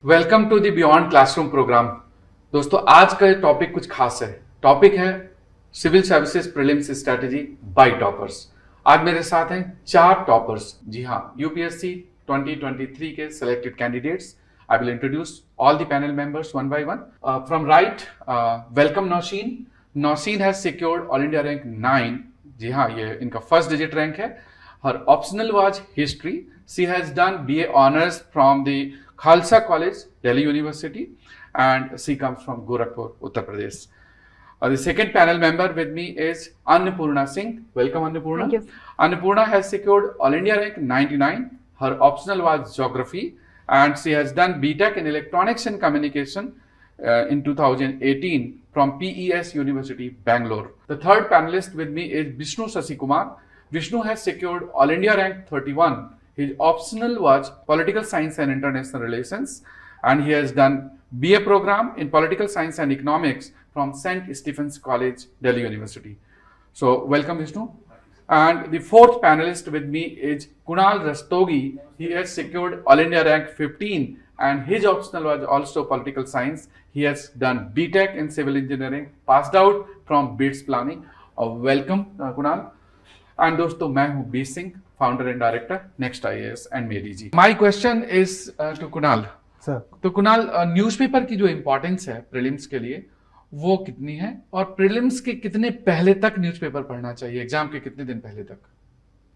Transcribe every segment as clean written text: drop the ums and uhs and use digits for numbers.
Welcome to the beyond classroom program. दोस्तों, आज का टॉपिक कुछ खास है। टॉपिक है civil services prelims strategy by toppers. आज मेरे साथ हैं 4 टॉपर्स। जी हाँ, यूपीएससी 2023 के selected candidates. I will introduce all the panel members one by one. From right, welcome Nausheen. Nausheen has secured all India rank 9। जी हाँ, ये इनका फर्स्ट डिजिट रैंक है। Her optional was history. She has done BA honors from the Khalsa College, Delhi University, and she comes from Gorakhpur, Uttar Pradesh. The second panel member with me is Annapurna Singh. Welcome, Annapurna. Thank you. Annapurna has secured All India rank 99. Her optional was geography, and she has done BTech in electronics and communication in 2018 from PES University, Bangalore. The third panelist with me is Vishnu Sasikumar. Vishnu has secured All India rank 31. His optional was Political Science and International Relations, and he has done BA program in Political Science and Economics from St. Stephen's College, Delhi University. So, welcome Vishnu. And the fourth panelist with me is Kunal Rastogi. He has secured All India rank 15, and his optional was also Political Science. He has done BTech in Civil Engineering, passed out from BITS Planning. Welcome, Kunal. And दोस्तों, मैं हूं B Singh, founder and director Next IAS एंड मेरी जी। My question is to Kunal sir. तो Kunal, newspaper की जो importance है प्रीलिम्स के लिए वो कितनी है, और प्रीलिम्स के कितने पहले तक न्यूज़पेपर पढ़ना चाहिए, एग्जाम के कितने दिन पहले तक?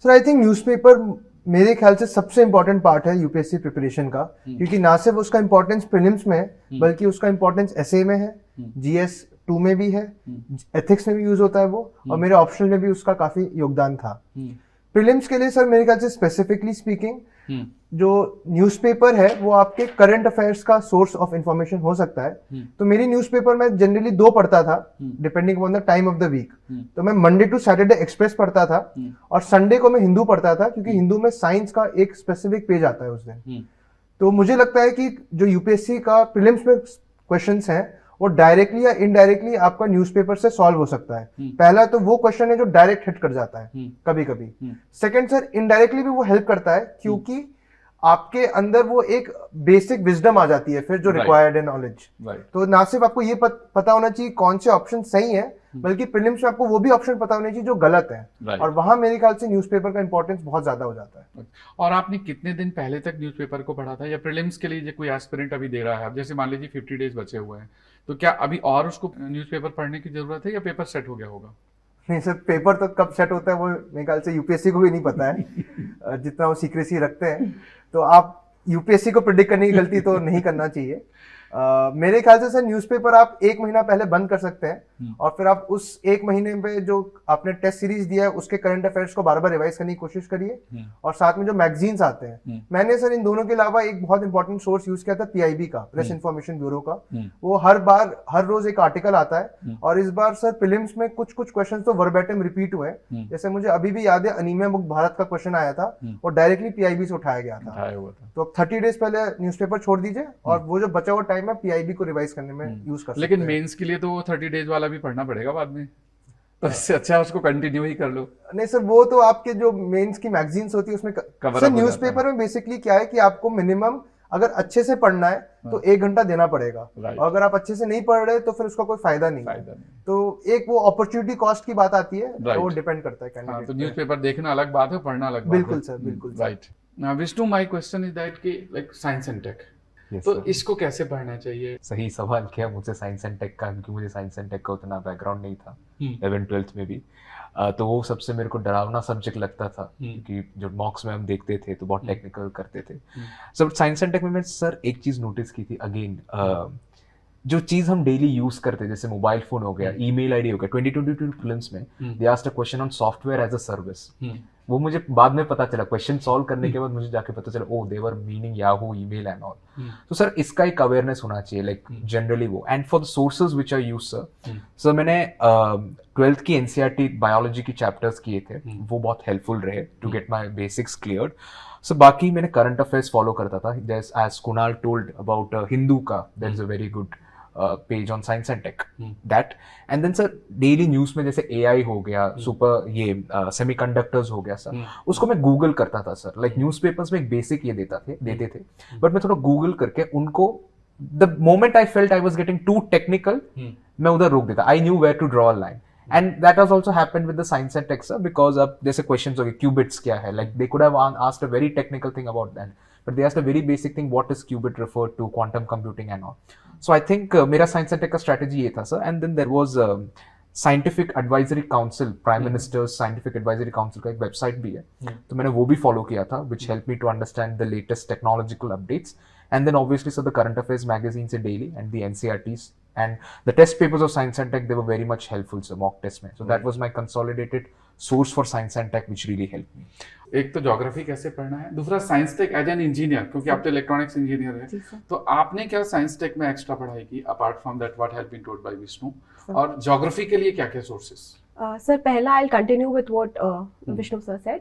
सर, आई थिंक न्यूज़पेपर मेरे ख्याल से सबसे इंपॉर्टेंट पार्ट है यूपीएससी प्रिपरेशन का, क्योंकि ना सिर्फ उसका इंपॉर्टेंस प्रीलिम्स में है बल्कि उसका इंपॉर्टेंस एसए में है, जीएस 2 में भी है, एथिक्स में भी यूज होता है वो, और मेरे ऑप्शनल में भी उसका काफी योगदान था। प्रीलिम्स के लिए सर मेरे ख्याल से स्पेसिफिकली स्पीकिंग जो न्यूज़पेपर है वो आपके करंट अफेयर्स का सोर्स ऑफ इंफॉर्मेशन हो सकता है। तो मेरी न्यूज़पेपर में जनरली 2 पढ़ता था depending on the time of the week. तो मैं मंडे टू सैटरडे एक्सप्रेस पढ़ता था और संडे को मैं हिंदू पढ़ता था, क्योंकि हिंदू में साइंस का एक स्पेसिफिक पेज आता है उस दिन। तो मुझे लगता है कि जो यूपीएससी का प्रीलिम्स में क्वेश्चंस हैं वो डायरेक्टली या इनडायरेक्टली आपका न्यूज़पेपर से सॉल्व हो सकता है। पहला तो वो क्वेश्चन है जो डायरेक्ट हिट कर जाता है कभी कभी। सेकंड सर, इनडायरेक्टली भी वो हेल्प करता है, क्योंकि आपके अंदर वो एक बेसिक विजडम आ जाती है फिर जो रिक्वायर्ड है नॉलेज। तो ना सिर्फ आपको ये पता होना चाहिए कौन से ऑप्शन सही है, बल्कि प्रीलिम्स में आपको वो भी ऑप्शन पता होने चाहिए जो गलत है, और वहां मेरे ख्याल से न्यूज़पेपर का इंपॉर्टेंस बहुत ज्यादा हो जाता है। और आपने कितने दिन पहले तक न्यूज़पेपर को पढ़ा था, या प्रीलिम्स के लिए कोई एस्पिरेंट अभी दे रहा है, अब जैसे मान लीजिए 50 डेज बचे हुए हैं, तो क्या अभी और उसको न्यूज़पेपर पढ़ने की जरूरत है, या पेपर सेट हो गया होगा? नहीं सर, पेपर तो कब सेट होता है वो मेरे ख्याल से यूपीएससी को भी नहीं पता है जितना वो सीक्रेसी रखते हैं। तो आप यूपीएससी को प्रिडिक्ट करने की गलती तो नहीं करना चाहिए। मेरे ख्याल से सर न्यूज़पेपर आप 1 महीना पहले बंद कर सकते हैं, और फिर आप उस 1 महीने पे जो आपने टेस्ट सीरीज दिया है उसके करंट अफेयर्स को बार बार रिवाइज करने की कोशिश करिए, और साथ में जो मैगजीन्स आते हैं, मैंने सर इन दोनों के अलावा एक बहुत इंपॉर्टेंट सोर्स यूज किया था पीआईबी का, प्रेस इंफॉर्मेशन ब्यूरो का। वो हर रोज एक आर्टिकल आता है, और इस बार सर प्रीलिम्स में कुछ क्वेश्चन तो वर्बैटिम रिपीट हुए। जैसे मुझे अभी भी याद है अनीमिया मुक्त भारत का क्वेश्चन आया था, वो डायरेक्टली पीआईबी से उठाया गया था। तो आप 30 डेज पहले न्यूज़पेपर छोड़ दीजिए, और वो जो बचा हुआ टाइम है पीआईबी को रिवाइज करने में यूज कर सकते हैं। लेकिन मेंस के लिए तो वो 30 डेज वाला भी पढ़ना पड़ेगा बाद में, तो इससे अच्छा उसको कंटिन्यू ही कर लो। नहीं सर, वो तो आपके जो मेंस की मैगजीन्स होती है उसमें सर न्यूज़पेपर में बेसिकली क्या है कि आपको मिनिमम अगर अच्छे से पढ़ना है तो 1 घंटा देना पड़ेगा, और अगर आप अच्छे से नहीं पढ़ रहे तो फिर उसका कोई फायदा नहीं है। तो एक वो अपॉर्चुनिटी कॉस्ट की बात आती है, तो वो डिपेंड करता है कैंडिडेट। तो न्यूज़पेपर देखना अलग बात है, पढ़ना अलग बात है। बिल्कुल सर, बिल्कुल right. Vishnu, my question is that कि लाइक साइंस एंड टेक, तो इसको कैसे पढ़ना चाहिए? सही सवाल किया मुझसे साइंस एंड टेक का, क्योंकि मुझे साइंस एंड टेक का उतना बैकग्राउंड नहीं था 11th-12th में भी। तो वो सबसे मेरे को डरावना सब्जेक्ट लगता था, क्योंकि जो मॉक्स में हम देखते थे तो बहुत टेक्निकल करते थे। सब साइंस एंड टेक में मैं सर एक चीज नोटिस की थी अगेन, जो चीज हम डेली यूज करते, जैसे मोबाइल फोन हो गया, ईमेल आईडी हो गया। 2022 प्रीलिम्स में they asked a question on software as a service. वो मुझे बाद में पता चला, क्वेश्चन सॉल्व करने के बाद मुझे जाके पता चला, oh they were meaning Yahoo email and all. तो सर इसका एक अवेयरनेस होना चाहिए, लाइक जनरली वो। And for the sources which I use sir मैंने 12th की एनसीईआरटी बायोलॉजी की चैप्टर्स किए थे, वो बहुत हेल्पफुल रहे to get my basics cleared. So बाकी मैंने करंट अफेयर्स फॉलो करता था, जैसे as Kunal told about Hindu का, that is a very good page on science and tech, that. And then sir daily news में जैसे एआई हो गया, सुपर ये सेमीकंडक्टर्स हो गया सर, उसको मैं गूगल करता था सर। लाइक न्यूज़पेपर्स में एक बेसिक ये देते थे, बट मैं थोड़ा गूगल करके उनको, the moment I felt I was getting too technical, मैं उधर रोक देता। I knew where to draw a line. And that has also happened with the science and tech, sir, because अब जैसे questions हो गए qubits क्या है, like they could have asked a very technical thing about that, but they asked a very basic thing, what is qubit referred to, quantum computing and all. So I think मेरा science and tech का strategy ये था sir, and then there was scientific advisory council, prime minister's scientific advisory council का एक website भी है, तो मैंने वो भी follow किया था, which helped me to understand the latest technological updates. And then obviously so the current affairs magazines daily and the NCRTs and the test papers of science and tech, they were very much helpful, so mock test में. So that was my consolidated source for science and tech, which really helped me. एक तो geography कैसे पढ़ना है, दूसरा science tech as an engineer, क्योंकि आप तो इलेक्ट्रॉनिक्स इंजीनियर हैं, तो आपने क्या साइंस टेक में एक्स्ट्रा पढ़ाई की apart from that what has been told by Vishnu, और ज्योग्राफी के लिए क्या क्या सोर्सेस? सर पहला I continue with what Vishnu sir said.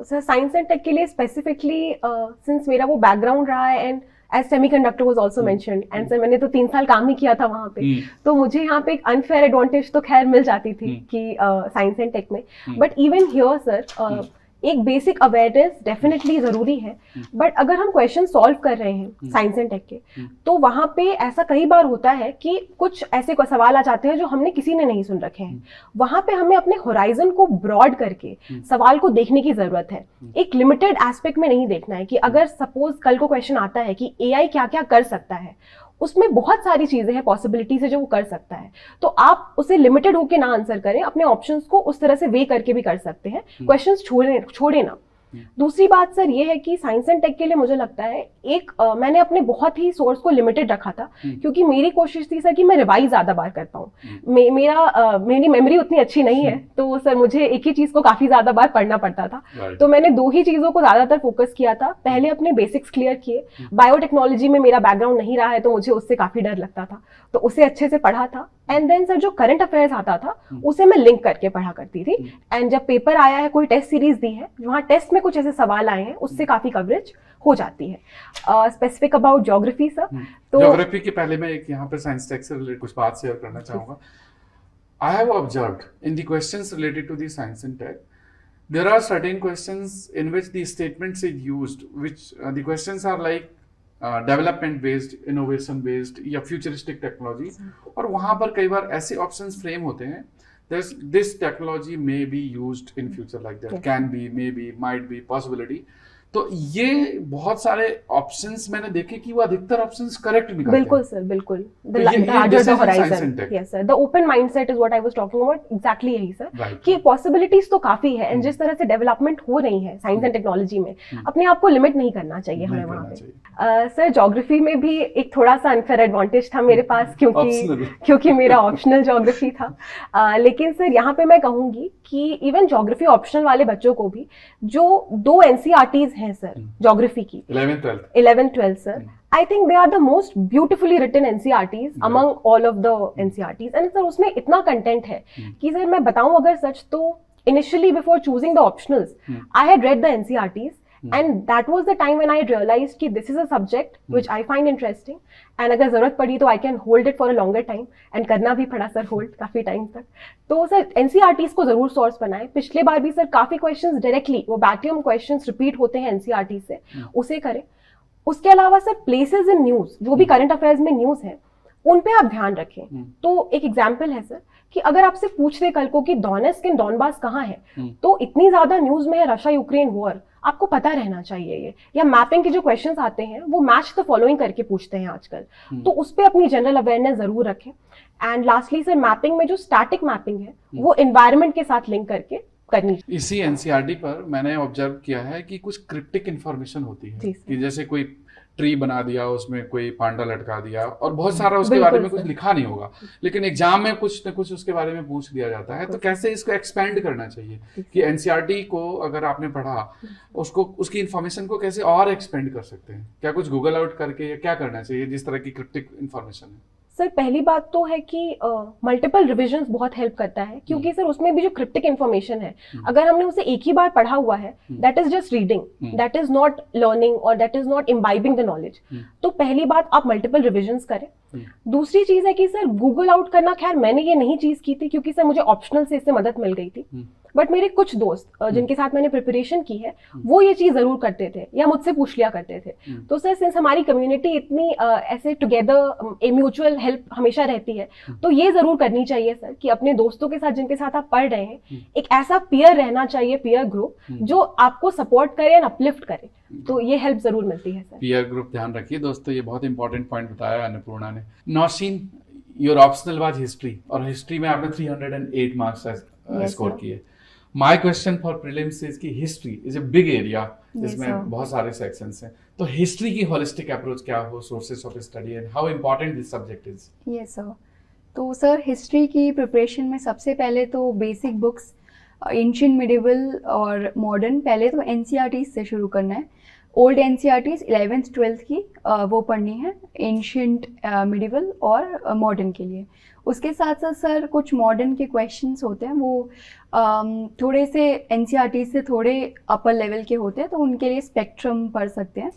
Sir science and tech के लिए स्पेसिफिकली सिंस मेरा वो बैकग्राउंड रहा है and as semiconductor was also mentioned, and sir मैंने तो 3 साल काम ही किया था वहाँ पे, तो मुझे यहाँ पे एक अनफेयर एडवांटेज तो खैर मिल जाती थी कि साइंस एंड टेक में, बट इवन हियर सर एक बेसिक अवेयरनेस डेफिनेटली जरूरी है। बट अगर हम क्वेश्चन सॉल्व कर रहे हैं साइंस एंड टेक के, तो वहाँ पे ऐसा कई बार होता है कि कुछ ऐसे सवाल आ जाते हैं जो हमने किसी ने नहीं सुन रखे हैं। वहाँ पे हमें अपने होराइजन को ब्रॉड करके सवाल को देखने की जरूरत है, एक लिमिटेड एस्पेक्ट में नहीं देखना है कि अगर सपोज कल को क्वेश्चन आता है कि एआई क्या क्या कर सकता है, उसमें बहुत सारी चीजें हैं पॉसिबिलिटीज है जो वो कर सकता है, तो आप उसे लिमिटेड होके ना आंसर करें, अपने ऑप्शंस को उस तरह से वे करके भी कर सकते हैं, क्वेश्चंस छोड़े ना। दूसरी बात सर ये है कि साइंस एंड टेक के लिए मुझे लगता है एक मैंने अपने बहुत ही सोर्स को लिमिटेड रखा था, क्योंकि मेरी कोशिश थी सर कि मैं रिवाइज ज्यादा बार कर पाऊँ। मेरी मेमोरी उतनी अच्छी नहीं है, तो सर मुझे एक ही चीज को काफी ज्यादा बार पढ़ना पड़ता था, तो मैंने 2 ही चीजों को ज्यादातर फोकस किया था। पहले अपने बेसिक्स क्लियर किए, बायोटेक्नोलॉजी में मेरा बैकग्राउंड नहीं रहा है तो मुझे उससे काफी डर लगता था, तो उसे अच्छे से पढ़ा था। एंड देन सर जो करंट अफेयर्स आता था उसे मैं लिंक करके पढ़ा करती थी, एंड जब पेपर आया है, कोई टेस्ट सीरीज दी है वहाँ टेस्ट में कुछ ऐसे सवाल आए हैं, उससे काफी कवरेज हो जाती है। स्पेसिफिक अबाउट ज्योग्राफी सर, तो ज्योग्राफी के पहले मैं एक यहाँ पे साइंस टेक से रिलेटेड कुछ बात शेयर करना चाहूंगा। I have observed in the questions related to the science and tech, there are certain questions in which the statements is used, which the questions are like development based, innovation based या futuristic technology, और वहां पर कई बार ऐसे options frame होते हैं, this technology may be used in future, like that, can B, may be, might be, possibility. तो ये बहुत सारे ऑप्शंस मैंने देखे कि वो अधिकतर ऑप्शंस करेक्ट निकलते हैं। बिल्कुल सर, बिल्कुल। The larger the horizon, yes sir, the open mindset is what I was talking about, exactly यही सर, कि पॉसिबिलिटीज तो काफी है, एंड जिस तरह से डेवलपमेंट हो रही है साइंस एंड टेक्नोलॉजी में, अपने आप को लिमिट नहीं करना चाहिए हमें वहाँ पे। सर ज्योग्राफी में भी एक थोड़ा सा अनफेयर एडवांटेज था मेरे पास, क्योंकि मेरा ऑप्शनल ज्योग्राफी था। लेकिन सर यहाँ पे मैं कहूंगी कि इवन ज्योग्राफी ऑप्शनल वाले बच्चों को भी, जो 2 NCRTs हैं सर ज्योग्राफी की, 11th 12th sir, I think they are the most beautifully written NCRTs among all of the NCRTs, and sir उसमें इतना कंटेंट है कि सर मैं बताऊं अगर सच तो initially before choosing the optionals I had read the NCRTs and that was the time when I realized कि this is a subject which I find interesting, and अगर जरूरत पड़ी तो I can hold it for a longer time, and करना भी पड़ा sir hold काफी time तक। तो सर NCRTs को जरूर सोर्स बनाएं। पिछले बार भी सर काफी क्वेश्चंस डायरेक्टली वो बैटियम क्वेश्चंस रिपीट होते हैं NCRT से, उसे करें। उसके अलावा सर प्लेसेस इन न्यूज, जो भी करंट अफेयर्स में न्यूज है उन पे आप ध्यान रखें। तो एक एग्जाम्पल है सर कि अगर आपसे पूछ रहे कल को कि डोनेस्क एंड डॉनबास कहाँ है, तो इतनी ज्यादा न्यूज में है रशिया यूक्रेन वॉर, आपको पता रहना चाहिए ये। या मैपिंग के जो क्वेश्चंस आते हैं वो मैच द फॉलोइंग करके पूछते हैं आजकल, तो उस पर अपनी जनरल अवेयरनेस जरूर रखें। एंड लास्टली सर मैपिंग में जो स्टैटिक मैपिंग है वो एनवायरनमेंट के साथ लिंक करके करनी। इसी एनसीईआरटी पर मैंने ऑब्जर्व किया है कि कुछ क्रिप्टिक इन्फॉर्मेशन होती है कि जैसे कोई ट्री बना दिया, उसमें कोई पांडा लटका दिया, और बहुत सारा उसके बारे में कुछ लिखा नहीं होगा, लेकिन एग्जाम में कुछ न कुछ उसके बारे में पूछ दिया जाता है। तो कैसे इसको एक्सपेंड करना चाहिए कि एनसीईआरटी को अगर आपने पढ़ा, उसको उसकी इन्फॉर्मेशन को कैसे और एक्सपेंड कर सकते हैं? क्या कुछ गूगल आउट करके या क्या करना चाहिए जिस तरह की क्रिप्टिक इन्फॉर्मेशन है? सर पहली बात तो है कि मल्टीपल रिविजन्स बहुत हेल्प करता है, क्योंकि सर उसमें भी जो क्रिप्टिक इन्फॉर्मेशन है, अगर हमने उसे एक ही बार पढ़ा हुआ है, that is just reading, that is not learning और that is not imbibing the knowledge. तो पहली बात आप मल्टीपल रिविजन्स करें। दूसरी चीज है कि सर गूगल आउट करना, खैर मैंने ये नहीं चीज की थी क्योंकि सर मुझे ऑप्शनल से इससे मदद मिल गई थी, बट मेरे कुछ दोस्त जिनके साथ मैंने प्रिपरेशन की है वो ये चीज जरूर करते थे या मुझसे पूछ लिया करते थे। तो सर सिंस हमारी कम्युनिटी इतनी ऐसे टुगेदर ए म्यूचुअल हेल्प हमेशा रहती है, तो ये जरूर करनी चाहिए सर कि अपने दोस्तों के साथ जिनके साथ आप पढ़ रहे हैं एक ऐसा पीयर रहना चाहिए, पीयर ग्रुप जो आपको सपोर्ट करे एंड अपलिफ्ट करे, तो ये हेल्प जरूर मिलती है सर। पीयर ग्रुप ध्यान रखिए दोस्तों, ये बहुत इंपॉर्टेंट पॉइंट बताया अन्नपूर्णा ने। Nausheen, your optional was history, और हिस्ट्री में आपने 308 मार्क्स स्कोर किए। My question for prelims is कि history is a big area, इसमें बहुत सारे सेक्शंस हैं, तो हिस्ट्री की होलिस्टिक अप्रोच क्या हो, sources of study and how important this subject is? Yes sir, तो सर हिस्ट्री की प्रिपरेशन में सबसे पहले तो बेसिक बुक्स एंशिएंट मिडिवल और मॉडर्न, पहले तो एनसीईआरटी से शुरू करना है। ओल्ड एनसीईआरटीज 11th 12th की वो पढ़नी है, एंशिएंट मिडिवल और मॉडर्न के लिए। उसके साथ साथ सर कुछ मॉडर्न के क्वेश्चंस होते हैं, वो थोड़े से एनसीईआरटी से थोड़े अपर लेवल के होते हैं, तो उनके लिए स्पेक्ट्रम पढ़ सकते हैं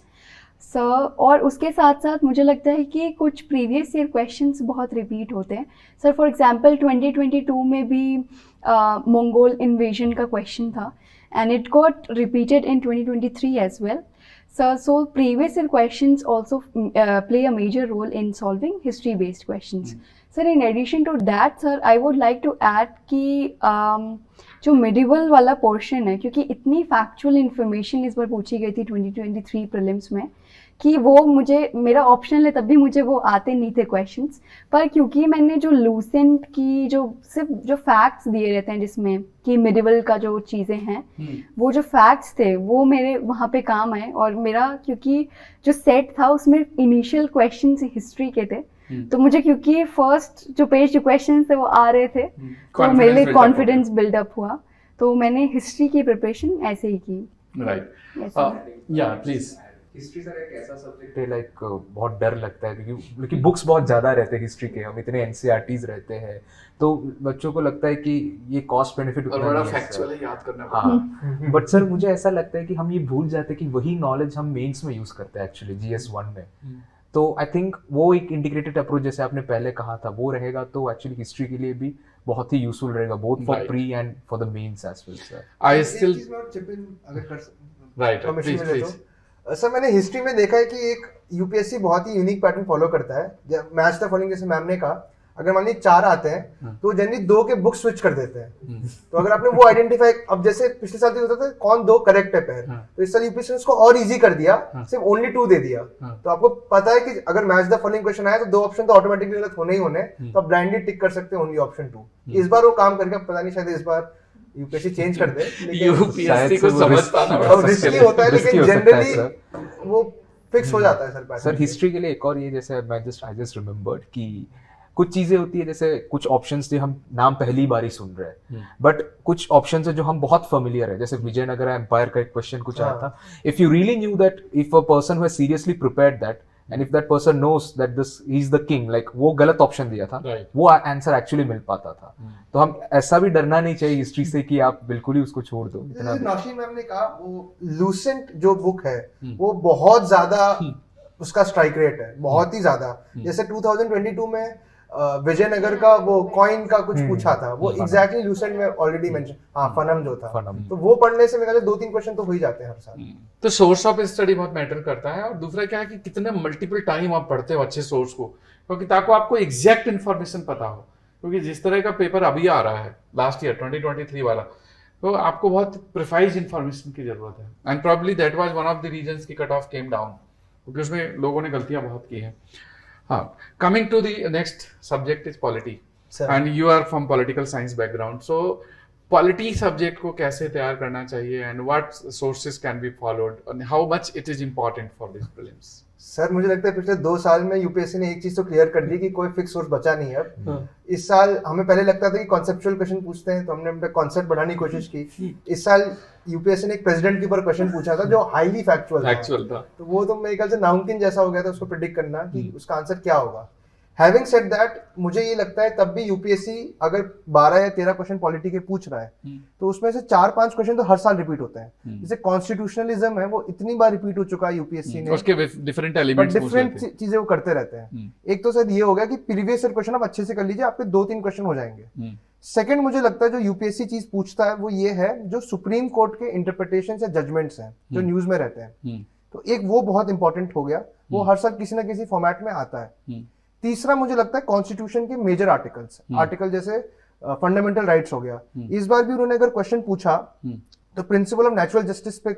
सर। और उसके साथ साथ मुझे लगता है कि कुछ प्रीवियस ईयर क्वेश्चंस बहुत रिपीट होते हैं सर। फॉर एग्जांपल 2022 में भी मंगोल इन्वेजन का क्वेश्चन था and it got repeated in 2023 as well sir. So previous year questions also play a major role in solving history based questions sir. In addition to that sir I would like to add कि जो medieval वाला portion है, क्योंकि इतनी factual information इस बार पूछी गई थी 2023 प्रीलिम्स में कि वो मुझे, मेरा ऑप्शनल है तब भी मुझे वो आते नहीं थे क्वेश्चंस, पर क्योंकि मैंने जो लूसेंट की जो सिर्फ जो फैक्ट्स दिए रहते हैं जिसमें कि मिडिवल का जो चीज़ें हैं वो जो फैक्ट्स थे वो मेरे वहाँ पे काम आए। और मेरा क्योंकि जो सेट था उसमें इनिशियल क्वेश्चन हिस्ट्री के थे, तो मुझे क्योंकि फर्स्ट जो पेज जो क्वेश्चन थे वो आ रहे थे, तो मेरे लिए कॉन्फिडेंस बिल्डअप हुआ, तो मैंने हिस्ट्री की प्रिपरेशन ऐसे ही की। राइट, या प्लीज। हिस्ट्री सर एक ऐसा सब्जेक्ट है, लाइक बहुत डर लगता है क्योंकि बुक्स बहुत ज़्यादा रहते हैं हिस्ट्री के, हम इतने एनसीईआरटीज रहते हैं, तो बच्चों को लगता है कि ये कॉस्ट बेनिफिट और बड़ा फैक्चुअल है, याद करना पड़ता है। हाँ, बट सर मुझे ऐसा लगता है कि हम ये भूल जाते हैं कि वही नॉलेज हम मेंस में यूज़ करते हैं एक्चुअली GS1 में। तो आई थिंक वो एक इंटीग्रेटेड अप्रोच जैसे आपने पहले कहा था वो रहेगा, तो एक्चुअली हिस्ट्री के लिए भी बहुत ही यूजफुल रहेगा, both for pre and for the mains as well sir. I still right, permission मिले प्लीज। तो सर मैंने हिस्ट्री में देखा है कि एक यूपीएससी बहुत ही यूनिक पैटर्न फॉलो करता है। मैच द फॉलोइंग जैसे मैम ने कहा, अगर मान लीजिए 4 आते हैं तो जनरली 2 के बुक स्विच कर देते हैं। तो अगर आपने वो आइडेंटिफाई, अब जैसे पिछले साल होता था कौन 2 करेक्ट है पैर, तो इस साल यूपीएससी ने उसको और इजी कर दिया, सिर्फ ओनली 2 दे दिया। तो आपको पता है कि अगर मैच द फॉलोइंग क्वेश्चन आया तो 2 ऑप्शन तो ऑटोमेटिकली गलत होने ही होने, तो आप ब्लाइंडली टिक कर सकते हैं ओनली ऑप्शन 2। इस बार वो काम करके, पता नहीं शायद इस बार यूपीएससी चेंज कर दे, यूपीएससी को समझ पाना और रिस्की होता है, लेकिन जनरली वो फिक्स हो जाता है सर पैटर्न। सर हिस्ट्री के लिए एक और ये, जैसे आई जस्ट रिमेम्बर्ड कि कुछ चीजें होती है, जैसे कुछ ऑप्शंस जो हम नाम पहली बार ही सुन रहे हैं, बट कुछ ऑप्शंस है जो हम बहुत फेमिलियर है, जैसे विजयनगर एम्पायर का एक क्वेश्चन कुछ आया था। If you really knew that, if a person who has seriously prepared that and if that person knows that this he is the king, like वो गलत ऑप्शन दिया था, वो आंसर एक्चुअली मिल पाता था। तो हम ऐसा भी डरना नहीं चाहिए हिस्ट्री से कि आप बिल्कुल ही उसको छोड़ दो। इतना नौशीन मैम ने कहा वो लूसेंट जो बुक है वो बहुत ज्यादा उसका स्ट्राइक रेट है, बहुत ही ज्यादा। जैसे 2022 में विजयनगर का वो कॉइन का कुछ पूछा था, वो एग्जैक्टली लूसेंट में ऑलरेडी मेंशन, हाँ फनम जो था, तो वो पढ़ने से मेरे ख्याल 2-3 क्वेश्चन तो हो ही जाते हैं हर साल। तो सोर्स ऑफ स्टडी बहुत मैटर करता है, और दूसरा क्या है कि कितने मल्टीपल टाइम आप पढ़ते हो अच्छे सोर्स को, क्योंकि ताकि आपको एग्जैक्ट इन्फॉर्मेशन पता हो। क्योंकि जिस तरह का पेपर अभी आ रहा है लास्ट ईयर 2023 वाला, तो आपको बहुत प्रिसाइज इन्फॉर्मेशन की जरूरत है, and probably that was one of the reasons की कट ऑफ केम डाउन, क्योंकि उसमें लोगों ने गलतियां बहुत की हैं। हाँ, coming to the next subject is polity, and you are from political science background, so polity subject को कैसे तैयार करना चाहिए, and what sources can be followed, and how much it is important for these prelims? Sir मुझे लगता है पिछले 2 साल में यूपीएससी ने एक चीज तो क्लियर कर दी कि कोई फिक्स सोर्स बचा नहीं है अब। इस साल हमें पहले लगता था कि कॉन्सेप्चुअल क्वेश्चन पूछते हैं, तो हमने अपना कॉन्सेप्ट बढ़ाने की कोशिश की। इस साल यूपीएससी ने एक प्रेसिडेंट के ऊपर क्वेश्चन पूछा था जो हाईली फैक्चुअल था, तो वो तो मेरे ख्याल से नामुमकिन जैसा हो गया था उसको प्रिडिक्ट करना कि उसका आंसर क्या होगा। हैविंग सेड दैट, मुझे ये लगता है तब भी यूपीएससी अगर 12 या 13 क्वेश्चन पॉलिटी के पूछ रहा है तो उसमें से 4-5 क्वेश्चन तो हर साल रिपीट होते हैं। जैसे कॉन्स्टिट्यूशनलिज्म है वो इतनी बार रिपीट हो चुका है यूपीएससी ने, उसके डिफरेंट एलिमेंट्स डिफरेंट चीजें वो करते रहते हैं। एक तो शायद ये हो गया कि प्रीवियस ईयर क्वेश्चन आप अच्छे से कर लीजिए, आपके 2-3 क्वेश्चन हो जाएंगे। सेकंड मुझे लगता है जो यूपीएससी चीज पूछता है वो ये है जो सुप्रीम कोर्ट के इंटरप्रिटेशन या जजमेंट्स हैं जो न्यूज में रहते हैं, तो एक वो बहुत इंपॉर्टेंट हो गया, वो हर साल किसी ना किसी फॉर्मेट में आता है। तीसरा मुझे लगता है कॉन्स्टिट्यूशन के मेजर आर्टिकल्स, आर्टिकल जैसे फंडामेंटल राइट्स हो गया, इस बार भी उन्होंने अगर क्वेश्चन पूछा तो प्रिंसिपल ऑफ नेचुरल जस्टिस पे,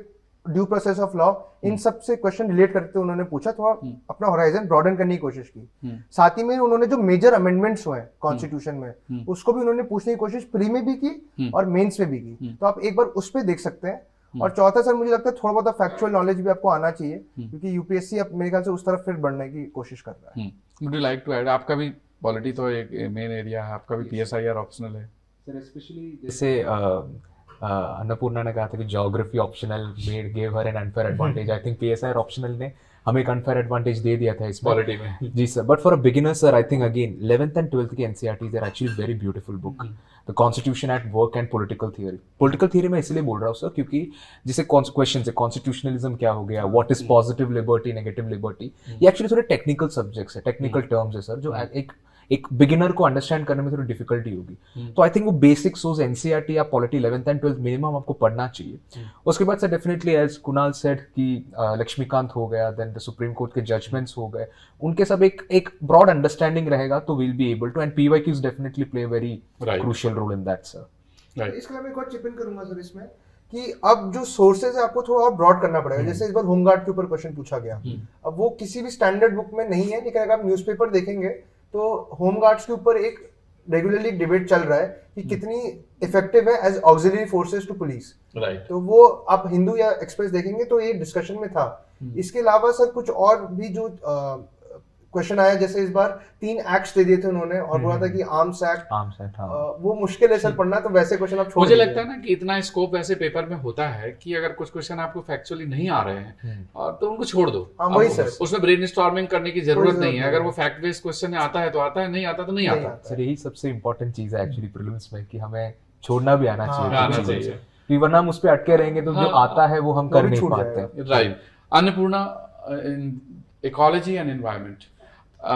ड्यू प्रोसेस ऑफ लॉ, इन सब से क्वेश्चन रिलेट करते उन्होंने पूछा, थोड़ा अपना होराइजन ब्रॉडन करने की कोशिश की। साथ ही में उन्होंने जो मेजर अमेंडमेंट्स हुए कॉन्स्टिट्यूशन में उसको भी उन्होंने पूछने की कोशिश प्री में भी की और मेंस में भी की, तो आप एक बार उस पर देख सकते हैं। और चौथा सर मुझे लगता है थोड़ा बहुत फैक्चुअल नॉलेज भी आपको आना चाहिए, क्योंकि यूपीएससी अब मेरे ख्याल से उस तरफ फिर बढ़ने की कोशिश कर रहा है। Would you like to add, आपका भी पॉलिटी तो एक मेन एरिया है, आपका भी पीएसआईआर ऑप्शनल है सर, स्पेशली जैसे अन्नपूर्णा ने कहा था कि geography optional made gave her an unfair advantage, I think PSIR optional ने हमें एक अनफेयर एडवांटेज दे दिया था इस पॉलिटी में। जी sir, but for a beginner sir I think again 11th and 12th की NCERTs are actually very beautiful book, the constitution at work and political theory. Political theory मैं इसलिए बोल रहा हूँ सर क्योंकि जैसे क्वेश्चन है कॉन्स्टिट्यूशनलिज्म क्या हो गया, what is positive liberty, negative liberty, ये एक्चुअली थोड़े टेक्निकल सब्जेक्ट्स है, टेक्निकल टर्म्स है सर, जो एक बिगिनर को अंडरस्टैंड करने में थोड़ी डिफिकल्टी होगी। तो आई थिंक वो बेसिक सोर्स एनसीईआरटी या polity 11th and 12th minimum आपको पढ़ना चाहिए। उसके बाद sir definitely as Kunal said कि लक्ष्मीकांत हो गया, देन द सुप्रीम कोर्ट के जजमेंट्स हो गए, उनके सब एक ब्रॉड अंडरस्टैंडिंग रहेगा तो will be able to, and PYQs definitely play very crucial role in that sir. इसके अलावा एक और चिप इन करूंगा सर इसमें कि अब जो सोर्सेज है आपको थोड़ा और ब्रॉड करना पड़ेगा। जैसे इस बार होमगार्ड के ऊपर क्वेश्चन पूछा गया, अब वो किसी भी स्टैंडर्ड बुक में नहीं है, लेकिन अगर आप न्यूज़पेपर देखेंगे तो होमगार्ड्स के ऊपर एक रेगुलरली डिबेट चल रहा है कि कितनी इफेक्टिव है as auxiliary forces to police, right. तो वो आप हिंदू या एक्सप्रेस देखेंगे तो ये डिस्कशन में था। इसके अलावा सर कुछ और भी जो क्वेश्चन आया, जैसे इस बार 3 एक्ट्स दे दिए थे उन्होंने और बोला था कि आर्म्स एक्ट, वो मुश्किल है सर पढ़ना, तो वैसे क्वेश्चन आप छोड़ मुझे दीजिए। लगता है ना कि इतना स्कोप वैसे पेपर में होता है कि अगर कुछ क्वेश्चन आपको फैक्चुअली नहीं आ रहे हैं और तो उनको छोड़ दो, हाँ, वही अब सर। उसमें ब्रेनस्टॉर्मिंग करने की जरूरत कोई नहीं है। जरूरत अगर वो फैक्ट बेस्ड क्वेश्चन आता है तो आता है, नहीं आता तो नहीं आता। सर यही सबसे इंपॉर्टेंट चीज है एक्चुअली प्रीलिम्स में, कि हमें छोड़ना भी आना चाहिए, आना कुछ चाहिए। चीजें। क्योंकि वरना हम उस पर अटके रहेंगे तो जो आता है वो हम वो कर भी नहीं छूट पाते जाएगा। Right. Annapurna, in ecology and environment,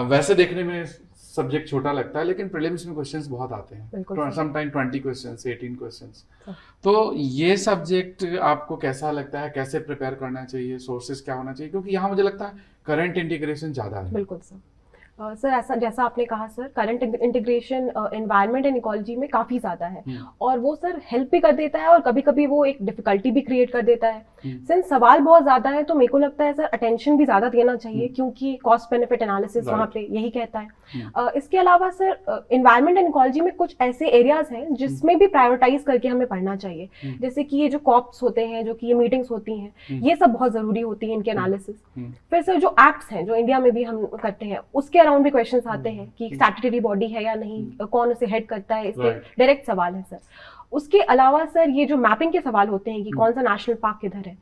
वैसे देखने में सब्जेक्ट छोटा लगता है लेकिन प्रीलिम्स में क्वेश्चंस बहुत आते बिल्कुल हैं, समटाइम 20 क्वेश्चंस, 18 क्वेश्चंस। तो ये सब्जेक्ट आपको कैसा लगता है, कैसे प्रिपेयर करना चाहिए, सोर्सेज क्या होना चाहिए, क्योंकि यहाँ मुझे लगता है करंट इंटीग्रेशन ज़्यादा है। बिल्कुल सर। सर ऐसा जैसा आपने कहा sir, current integration environment and ecology में काफ़ी ज़्यादा है और वो सर हेल्प भी कर देता है और कभी कभी वो एक डिफिकल्टी भी क्रिएट कर देता है। सिंस सवाल बहुत ज़्यादा है तो मेरे को लगता है सर अटेंशन भी ज़्यादा देना चाहिए, क्योंकि कॉस्ट बेनिफिट एनालिसिस वहाँ पे यही कहता है। इसके अलावा सर एनवायरनमेंट एंड इकोलॉजी में कुछ ऐसे एरियाज हैं जिसमें भी प्रायोरिटाइज करके हमें पढ़ना चाहिए, जैसे कि ये जो कॉप्स होते हैं, जो कि ये मीटिंग्स होती हैं, ये सब बहुत ज़रूरी होती है इनके एनालिसिस। फिर सर जो एक्ट्स हैं जो इंडिया में भी हम करते हैं उसके अराउंड भी क्वेश्चंस आते हैं कि स्टैट्यूटरी बॉडी है या नहीं, कौन उसे हेड करता है, इसके डायरेक्ट सवाल है सर। उसके अलावा सर ये जो मैपिंग के सवाल होते हैं कि कौन सा नेशनल पार्क किधर है,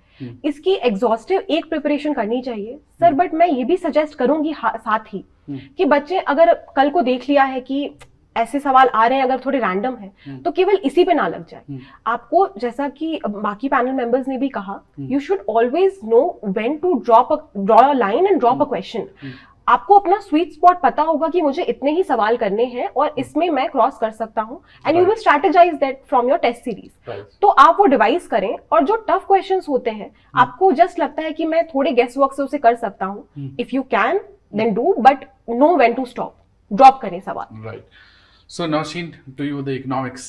इसकी एग्जॉस्टिव एक प्रिपरेशन करनी चाहिए सर। बट मैं ये भी सजेस्ट करूंगी साथ ही कि बच्चे अगर कल को देख लिया है कि ऐसे सवाल आ रहे हैं अगर थोड़े रैंडम है तो केवल इसी पे ना लग जाए। आपको जैसा कि बाकी पैनल मेंबर्स ने भी कहा, you should always know when to draw a line and drop a question. आपको अपना स्वीट स्पॉट पता होगा कि मुझे इतने ही सवाल करने हैं और इसमें मैं क्रॉस कर सकता हूं, and you will strategize that from your test series. तो आप वो डिवाइस करें और जो टफ क्वेश्चंस होते हैं आपको जस्ट लगता है कि मैं थोड़े गेस वर्क से उसे कर सकता हूं, if you can then do, but know when to stop, drop करें सवाल। Right. So Nausheen, to you the economics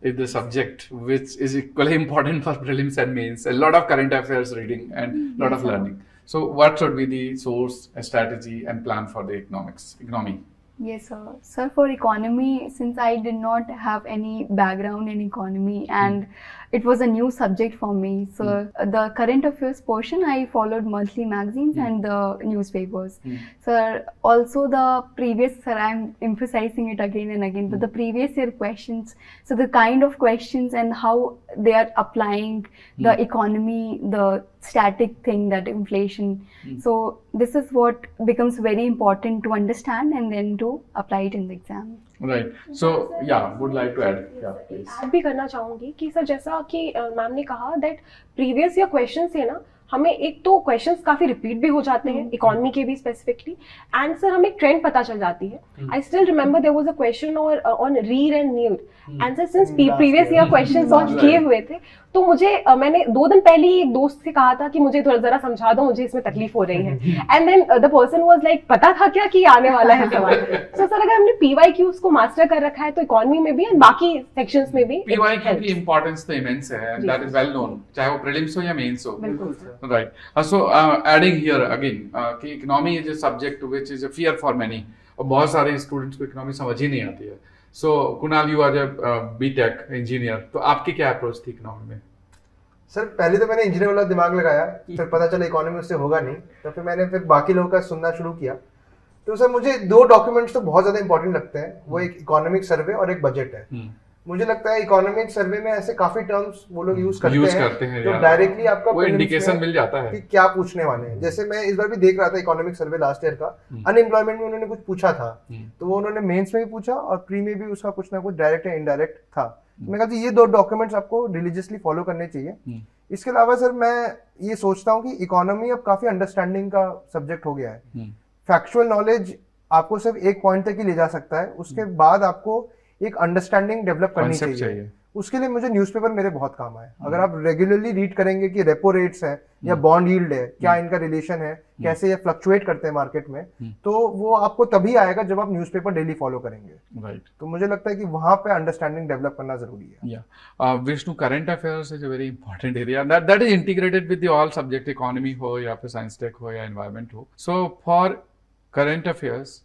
is the subject which is equally important for prelims and mains. A lot of current affairs reading and lot of learning. So what should be the source, strategy and plan for the economy? Yes, sir. Sir, for economy, since I did not have any background in economy and it was a new subject for me, so the current affairs portion I followed monthly magazines and the newspapers. Sir, also the previous, sir, I'm emphasizing it again and again, but the previous year questions, so the kind of questions and how they are applying the economy, the static thing, that inflation. So this is what becomes very important to understand and then to apply it in the exam. Right. So yeah, would like to add. Yeah, please. Add भी करना चाहूंगी कि sir जैसा कि ma'am ने कहा that previous year question से ना हमें एक तो क्वेश्चंस काफी रिपीट भी हो जाते हैं इकोनॉमी के भी स्पेसिफिकली एंड सर हमें ट्रेंड पता चल जाती है. I still remember there was a question on read and need and sir since previous year questions और किए हुए थे तो मुझे मैंने 2 दिन पहले ही एक दोस्त से कहा था कि मुझे थोड़ा जरा समझा दो, मुझे इसमें तकलीफ हो रही है and then the person was like पता था क्या कि आने वाला है सवाल. सो सर अगर हमने PYQs को मास्टर कर रखा है तो इकोनॉमी में भी एंड बाकी सेक्शंस में भी PYQ की इंपॉर्टेंस तो इमेंस है, दैट इज वेल नोन, चाहे वो प्रीलिम्स हो या मेंस हो. बिल्कुल sir. Right. So adding here again कि economy is a subject which is a fear for many. और बहुत सारे स्टूडेंट्स को इकोनॉमी समझ ही नहीं आती है. So Kunal, you are a B.Tech engineer, तो आपकी क्या अप्रोच थी इकोनॉमी में? सर पहले तो मैंने इंजीनियर वाला दिमाग लगाया, फिर पता चला इकोनॉमी उससे होगा नहीं, तो फिर मैंने बाकी लोगों का सुनना शुरू किया. तो सर मुझे 2 डॉक्यूमेंट्स तो बहुत ज्यादा इंपॉर्टेंट लगते हैं, वो एक इकोनॉमिक सर्वे और एक बजट है. मुझे लगता है इकोनॉमिक सर्वे में ऐसे काफी टर्म्स वो लोग यूज करते हैं जो डायरेक्टली आपका वो इंडिकेशन मिल जाता है कि क्या पूछने वाले हैं. जैसे मैं इस बार भी देख रहा था इकोनॉमिक सर्वे लास्ट ईयर का, अनएम्प्लॉयमेंट में उन्होंने कुछ पूछा था, तो वो उन्होंने मेंस में भी पूछा और प्री में भी उसका कुछ ना कुछ डायरेक्ट या इनडायरेक्ट था. मैं कहता हूँ ये 2 डॉक्यूमेंट्स आपको रिलीजियसली फॉलो करने चाहिए. इसके अलावा सर मैं ये सोचता हूँ कि इकोनॉमी अब काफी अंडरस्टैंडिंग का सब्जेक्ट हो गया है. फैक्चुअल नॉलेज आपको सिर्फ एक पॉइंट तक ही ले जा सकता है, उसके बाद आपको एक अंडरस्टैंडिंग डेवलप करनी चाहिए. उसके लिए मुझे न्यूज़पेपर मेरे बहुत काम आए. अगर आप रेगुलरली रीड करेंगे कि रेपो रेट्स है या बॉन्ड यील्ड है, क्या इनका रिलेशन है, कैसे ये फ्लक्चुएट करते हैं मार्केट में, तो वो आपको तभी आएगा जब आप न्यूज़पेपर डेली फॉलो करेंगे. राइट. तो मुझे लगता है कि वहां पे अंडरस्टैंडिंग डेवलप करना जरूरी है. या Vishnu, current affairs is a very important area that is integrated with the all subject, economy हो या फिर साइंस टेक हो या एनवायरनमेंट हो. So for current affairs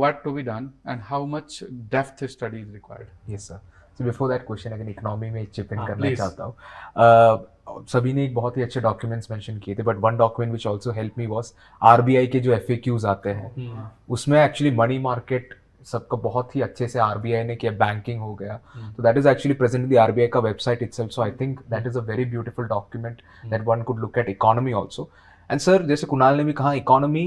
what to be done and how much depth study is required? Yes sir. So before that question again economy में chip इन करना please. चाहता हूँ. सभी ने एक बहुत ही अच्छे डॉक्यूमेंट्स मेंशन किए थे, but one document which also help me was RBI के जो FAQs आते हैं उसमें एक्चुअली मनी मार्केट सबका बहुत ही अच्छे से RBI ने किया, बैंकिंग हो गया, तो that is actually present in the RBI का website itself. So I think that is a very beautiful document that one could look at economy also. And sir जैसे कुणाल ने भी कहा इकोनॉमी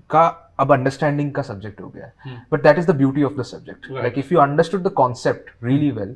का अब अंडरस्टैंडिंग का सब्जेक्ट हो गया है, but that is the beauty of the subject. Like if you understood the concept really well,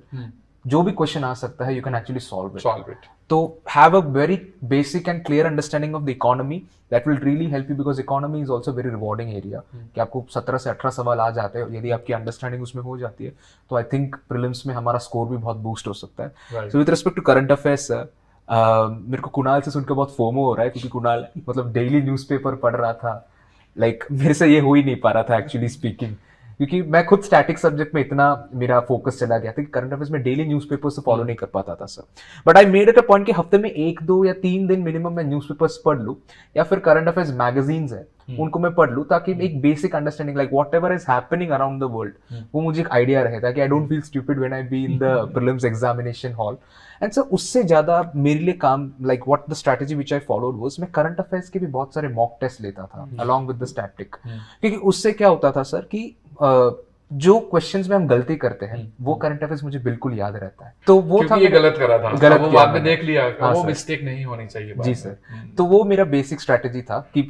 जो भी क्वेश्चन आ सकता है you can actually solve it. तो have a very basic and clear understanding of the economy, that will really help you, because economy is also very rewarding area. कि आपको 17 से 18 सवाल आ जाते हैं, यदि आपकी अंडरस्टैंडिंग उसमें हो जाती है तो आई थिंक प्रीलिम्स में हमारा स्कोर भी बहुत बूस्ट हो सकता है. So with respect to current affairs sir, मेरे को कुणाल से सुनकर बहुत फोमो हो रहा है, क्योंकि कुणाल मतलब डेली न्यूज़पेपर पढ़ रहा था. लाइक मेरे से ये हो ही नहीं पा रहा था एक्चुअली स्पीकिंग, क्योंकि मैं खुद स्टैटिक सब्जेक्ट में इतना मेरा फोकस चला गया था कि करंट अफेयर्स में डेली न्यूज़पेपर से फॉलो नहीं कर पाता था sir. But I made it a point कि हफ्ते में 1, 2 या 3 दिन मिनिमम मैं न्यूज़पेपर्स पढ़ लूँ, या फिर करंट अफेयर्स मैगजीन्स है उनको मैं पढ़ लूँ, ताकि एक basic understanding like what ever is happening around the world वो मुझे एक आइडिया रहे, ताकि I don't feel stupid when I be in the prelims examination hall. And sir उससे ज्यादा मेरे लिए काम like what the strategy which I followed was, मैं करंट अफेयर्स के भी बहुत सारे मॉक टेस्ट लेता था अलॉन्ग विद द स्टैटिक. क्योंकि उससे क्या होता था सर कि जो क्वेश्चंस में हम गलती करते हैं वो करंट अफेयर्स मुझे बिल्कुल याद रहता है. तो वो था ये गलत करा था, गलत वो किया बाद में देख लिया, हाँ, वो सर. मिस्टेक नहीं होनी चाहिए. जी सर. तो वो मेरा बेसिक स्ट्रैटेजी था कि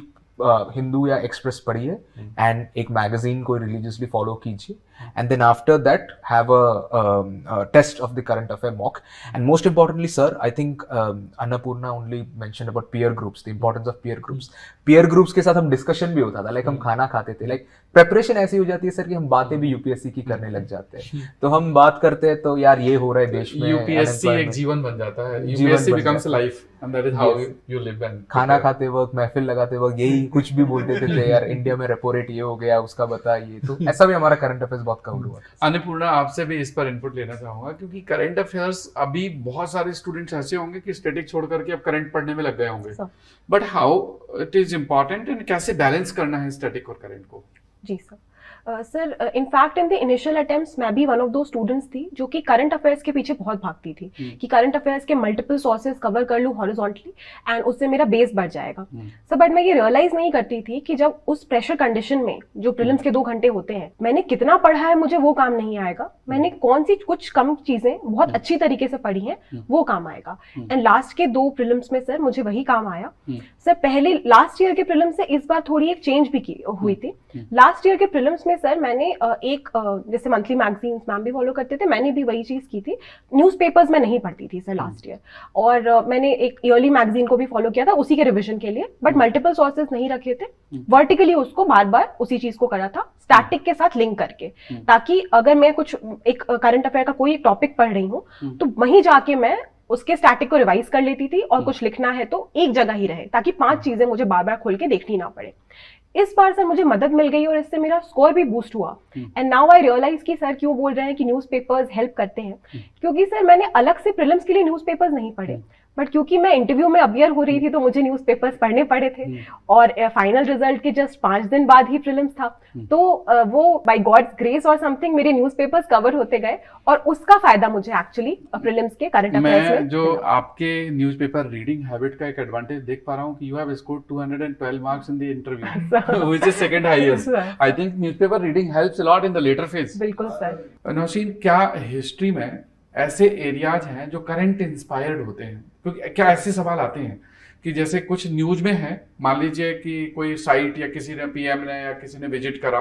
हिंदू या एक्सप्रेस पढ़िए एंड एक मैगजीन को रिलीजियसली फॉलो कीजिए, and then after that have a test of the current affair mock. And most importantly sir I think Annapurna only mention about peer groups, the importance of peer groups. Peer groups के साथ हम discussion भी होता था, like हम खाना खाते थे, लाइक प्रेपरेशन ऐसी हो जाती है सर कि हम बातें भी यूपीएससी की करने लग जाते हैं. तो हम बात करते हैं तो यार ये हो रहा है देश में, यूपीएससी एक जीवन बन जाता है, UPSC becomes life and that is how you live. And खाना खाते वक्त, महफिल लगाते वक्त यही कुछ भी बोलते थे यार इंडिया में रेपो रेट ये हो गया, उसका बता ये. तो ऐसा भी हमारा करंट अफेयर्स बहुत कवर हुआ. अन्नपूर्णा, आपसे भी इस पर इनपुट लेना चाहूंगा, क्योंकि करंट अफेयर्स अभी बहुत सारे स्टूडेंट्स ऐसे होंगे कि स्टैटिक छोड़ करके अब करंट पढ़ने में लग गए होंगे, but how it is important and कैसे बैलेंस करना है स्टैटिक और करंट को? जी sir. Sir in fact in the initial attempts मैं भी वन ऑफ दो स्टूडेंट्स थी जो कि करंट अफेयर्स के पीछे बहुत भागती थी कि करंट अफेयर्स के मल्टीपल सोर्सेज कवर कर लूँ हॉरिजॉन्टली एंड उससे मेरा बेस बढ़ जाएगा। सर बट मैं ये रियलाइज नहीं करती थी कि जब उस प्रेशर कंडीशन में जो प्रीलिम्स के 2 घंटे होते हैं मैंने कितना पढ़ा है मुझे वो काम नहीं आएगा, मैंने कौन सी कुछ कम चीजें बहुत अच्छी तरीके से पढ़ी हैं वो काम आएगा। एंड लास्ट के 2 प्रीलिम्स में सर मुझे वही काम आया। सर पहले लास्ट ईयर के प्रीलिम्स से इस बार थोड़ी एक चेंज भी हुई थी। लास्ट ईयर के प्रीलिम्स में सर मैंने एक जैसे मंथली मैगजीन्स मैम भी फॉलो करते थे, मैंने भी वही चीज की थी। न्यूज़पेपर्स में नहीं पढ़ती थी सर लास्ट ईयर, और मैंने एक ईयरली मैगजीन को भी फॉलो किया था उसी के रिवीजन के लिए, बट मल्टीपल सोर्सेज नहीं रखे थे, वर्टिकली उसको बार बार उसी चीज को करा था स्टैटिक के साथ लिंक करके, ताकि अगर मैं कुछ एक करंट अफेयर का कोई एक टॉपिक पढ़ रही हूँ तो वहीं जाके मैं उसके स्टैटिक को रिवाइज कर लेती थी और कुछ लिखना है तो एक जगह ही रहे, ताकि 5 चीजें मुझे बार बार खोल के देखनी ना पड़े। इस बार सर मुझे मदद मिल गई और इससे मेरा स्कोर भी बूस्ट हुआ। एंड नाउ आई रियलाइज कि सर क्यों बोल रहे हैं कि न्यूज़पेपर्स हेल्प करते हैं, क्योंकि सर मैंने अलग से प्रीलिम्स के लिए न्यूज़पेपर्स नहीं पढ़े, बट क्योंकि मैं इंटरव्यू में अपियर हो रही थी तो मुझे न्यूज़पेपर्स पढ़ने पड़े थे, और फाइनल रिजल्ट के जस्ट 5 दिन बाद ही प्रीलिम्स था, तो वो बाय गॉड्स ग्रेस और समथिंग मेरे न्यूज़पेपर्स कवर होते गए और उसका फायदा मुझे एक्चुअली प्रीलिम्स के करंट अफेयर्स में मैं जो आपके न्यूज़पेपर रीडिंग हैबिट का एक एडवांटेज देख पा रहा हूँ कि you have scored 212 marks in the interview which is second highest. I think newspaper reading helps a lot in the later phase. बिल्कुल सर। नौशीन, क्या हिस्ट्री में ऐसे एरियाज हैं जो करंट इंस्पायर्ड होते हैं? क्योंकि क्या ऐसे सवाल आते हैं कि जैसे कुछ न्यूज में है, मान लीजिए कि कोई साइट या किसी ने पीएम ने या किसी ने विजिट करा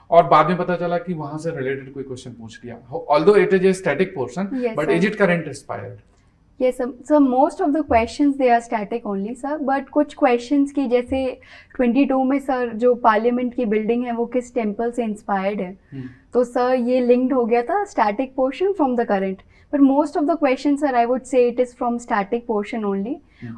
और बाद में पता चला कि वहां से रिलेटेड कोई क्वेश्चन पूछ लिया, although it is a static portion, Yes, but sir. Is it current inspired? Yes, sir. Most of the questions they are static only, sir. But कुछ questions की जैसे 22 में सर जो पार्लियामेंट की बिल्डिंग है वो किस टेम्पल से इंस्पायर्ड है, तो सर ये लिंक्ड हो गया था static portion from the current. But most of the question sir I would say it is from static portion only.